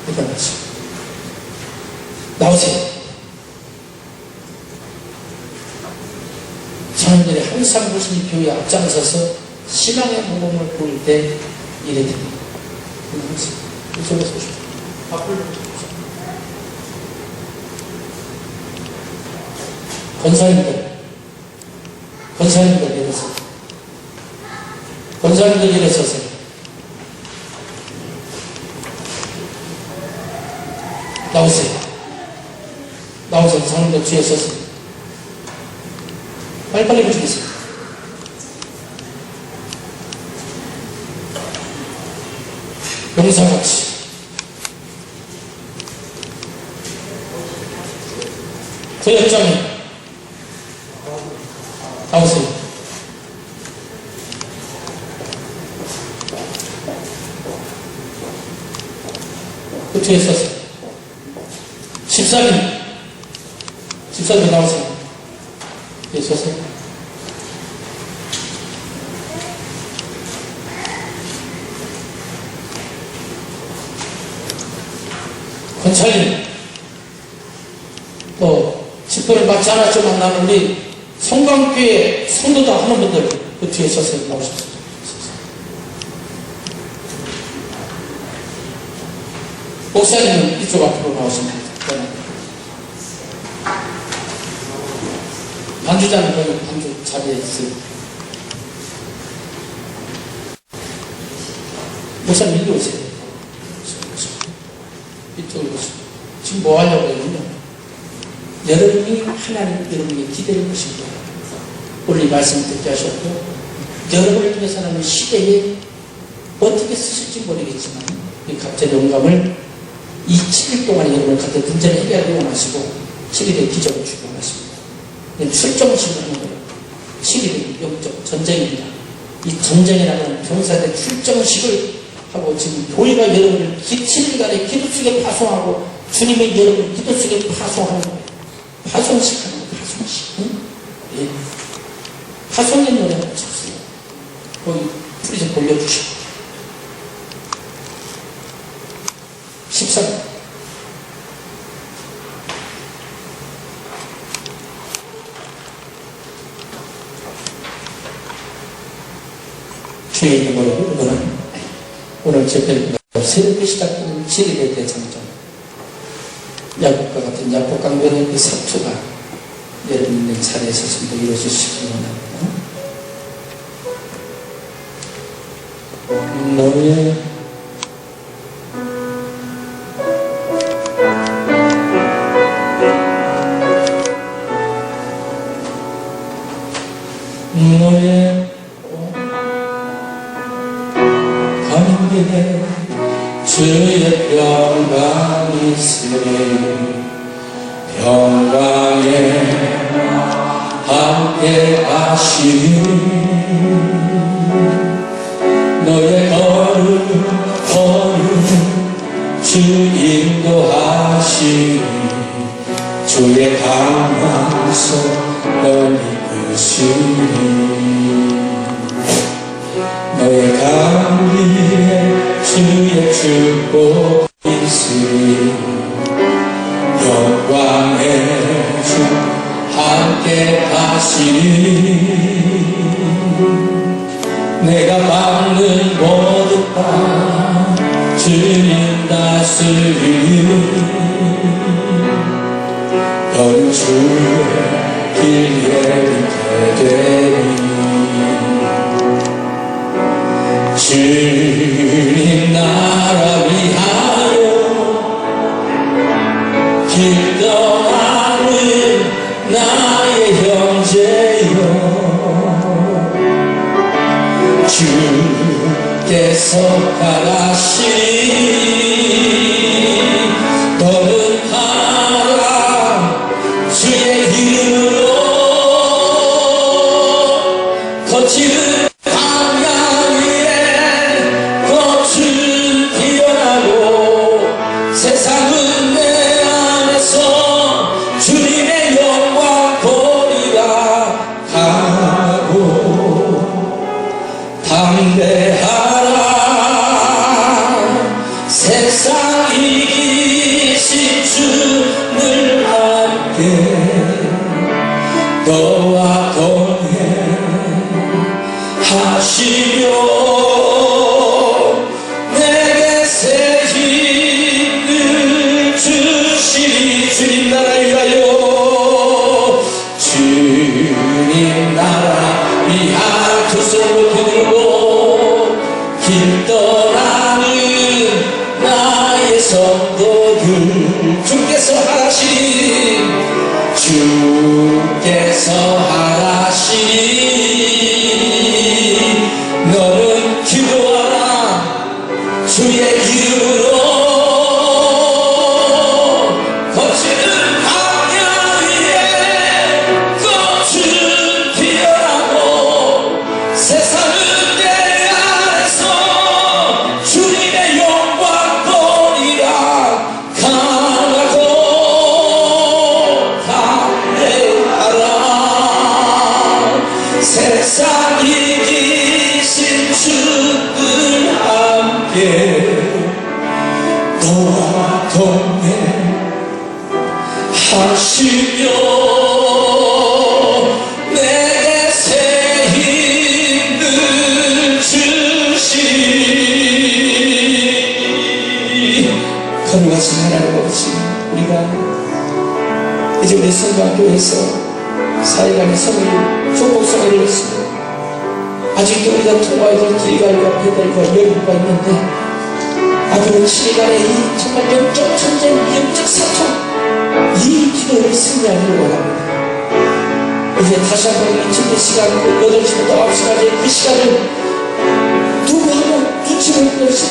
일어나세요. 나오세요. 장로님들이 항상 무슨 교회 앞장서서 신앙의 모범을 보일 때 이래 됩니다. 이쪽에서 오십시오. 앞을 권사님들 일어서세요. 권사님들 일어서세요. 나오세요. 장로님들 뒤에 서세요. 빨리빨리 움직이세요. 용사같이 부역장님 나오세요. 그 뒤에 서세요. 집사님 나오세요. 뒤에 서세요. 권찰님, 또 집회를 맞지 않았지만 나는 우리 성광교회 성도다 하는 분들 그 뒤에 서서 나오십시오. 목사님은 이쪽 앞으로 나오십니다. 반주자는 거기 반주 자리에 있어요. 목사님 이리 오세요. 이쪽으로 오세요. 지금 뭐 하려고 해요? 여러분이 하나님 여러분에게 기대는 것입니다. 오늘 이 말씀 듣게 하셨고 여러분을 통해서 하나님 시대에 어떻게 쓰실지 모르겠지만 이 갑자기 영감을 이 7일 동안 여러분을 갖다 문제를 해결하고 원하시고 7일의 기적을 주고 원하십니다. 출정식을 하는 거예요. 7일은 영적 전쟁입니다. 이 전쟁이라는 병사들의 출정식을 하고 지금 교회가 여러분을 7일간의 기도 속에 파송하고 주님의 여러분을 기도 속에 파송하는 거예요. 파송식 하는 거예요. 파송식. 응? 예. 파송의 노래가 없었어요. 거기 풀이 좀 돌려주시고 13. 주의 이름으로 오늘 집회를 새롭게 시작되는 7일의 대장정 야곱과 같은 야곱 강변의 그 사투가 여러분 있는 자리에서 전부 이루어지시기 원합니다. 너의 가는 길에 주의 평강이 있으니 평강에 함께 하시니 너의 걸음 주 인도하시니 주의 강만서 널 이끄시니 너의 강 위에 주의 축복 있으니 영광의 주 함께 하시니 내가 막는 모든 밤 주님 다스리니 너는 주의 길에 걷게 되니 주님 나라 위하여 길 떠나는 나의 형제여 주께 약속하시니 너는 하라 주의 이름으로 거칠은 광야 위에 꽃을 피어나고 세상은 내 안에서 주님의 영광 보리라 하고 담대하라 세상 이기신 주를 함께 너와 동행 하시며 내게 새 힘을 주시니 주님 나라 위하여 주님 나라 위하여 두 손을 들고 길 떠나는 나의 성도들 주께서 하시니 너는 기도하라 주의 이름으로 거칠은 광야 위에 꽃을 피어나고 세상은 내 안에서 주님의 영광 보리라 강하고 담대하라 세상 이기신 주들 함께 너와 동행 하시며 내게 새 힘을 주시니 거룩하신 하나님 아버지 우리가 이제 우리 성곽교회에서 사회간의 성을 조국성을 했습니다. 아직도 우리가 통과해야 될 길갈과 배달과 여부가 있는데 앞으로 7일간의 이 정말 영적 전쟁, 영적 사통 이 기도를 승리하기를 원합니다. 이제 다시 한번 이 준비 시간 8시부터 9시까지 그 시간을 누구하고 눈치를 없이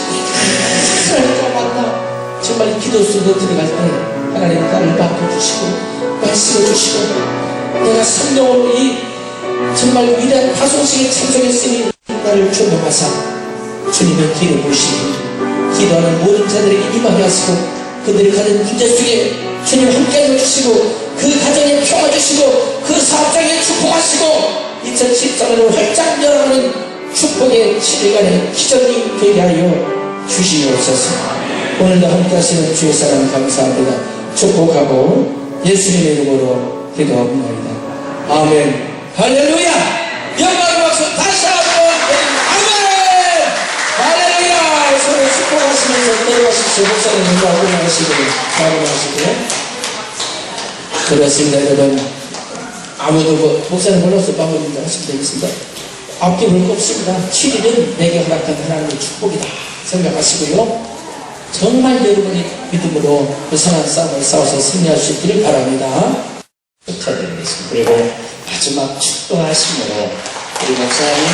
하나님과 만나 정말 이 기도 속에 들어갈 때 하나님 나를 맡겨주시고 말씀해 주시고 내가 성령으로 이 정말 위대한 파송식에 참석했으니 나를 존경하사 주님의 길을 보시고 기도하는 모든 자들에게 임하게 하시고 그들이 가진 문제 속에 주님 함께 해주시고 그 가정에 평화 주시고 그 사업장에 축복하시고 2014년을 활짝 열어가는 축복의 7일간의 기적이 되게 하여 주시옵소서. 오늘도 함께 하시는 주의 사랑 감사합니다. 축복하고 예수님의 이름으로 기도합니다. 아멘. 할렐루야! 영광의 박수 다시 한번 아멘! 할렐루야! 서로 축복하시면서 내려가십시오. 목사님 인사하고 나가시고요. 나가시고요. 그렇습니다, 여러분. 아무도 목사님 불러서 마무리 하시면 되겠습니다. 앞뒤 볼 거 없습니다. 7일은 내게 허락한 하나님의 축복이다 생각하시고요. 정말 여러분이 믿음으로 그 선한 싸움을 싸워서 승리할 수 있기를 바랍니다. 축하드리겠습니다. 그리고 마지막 축도하심으로 우리 목사님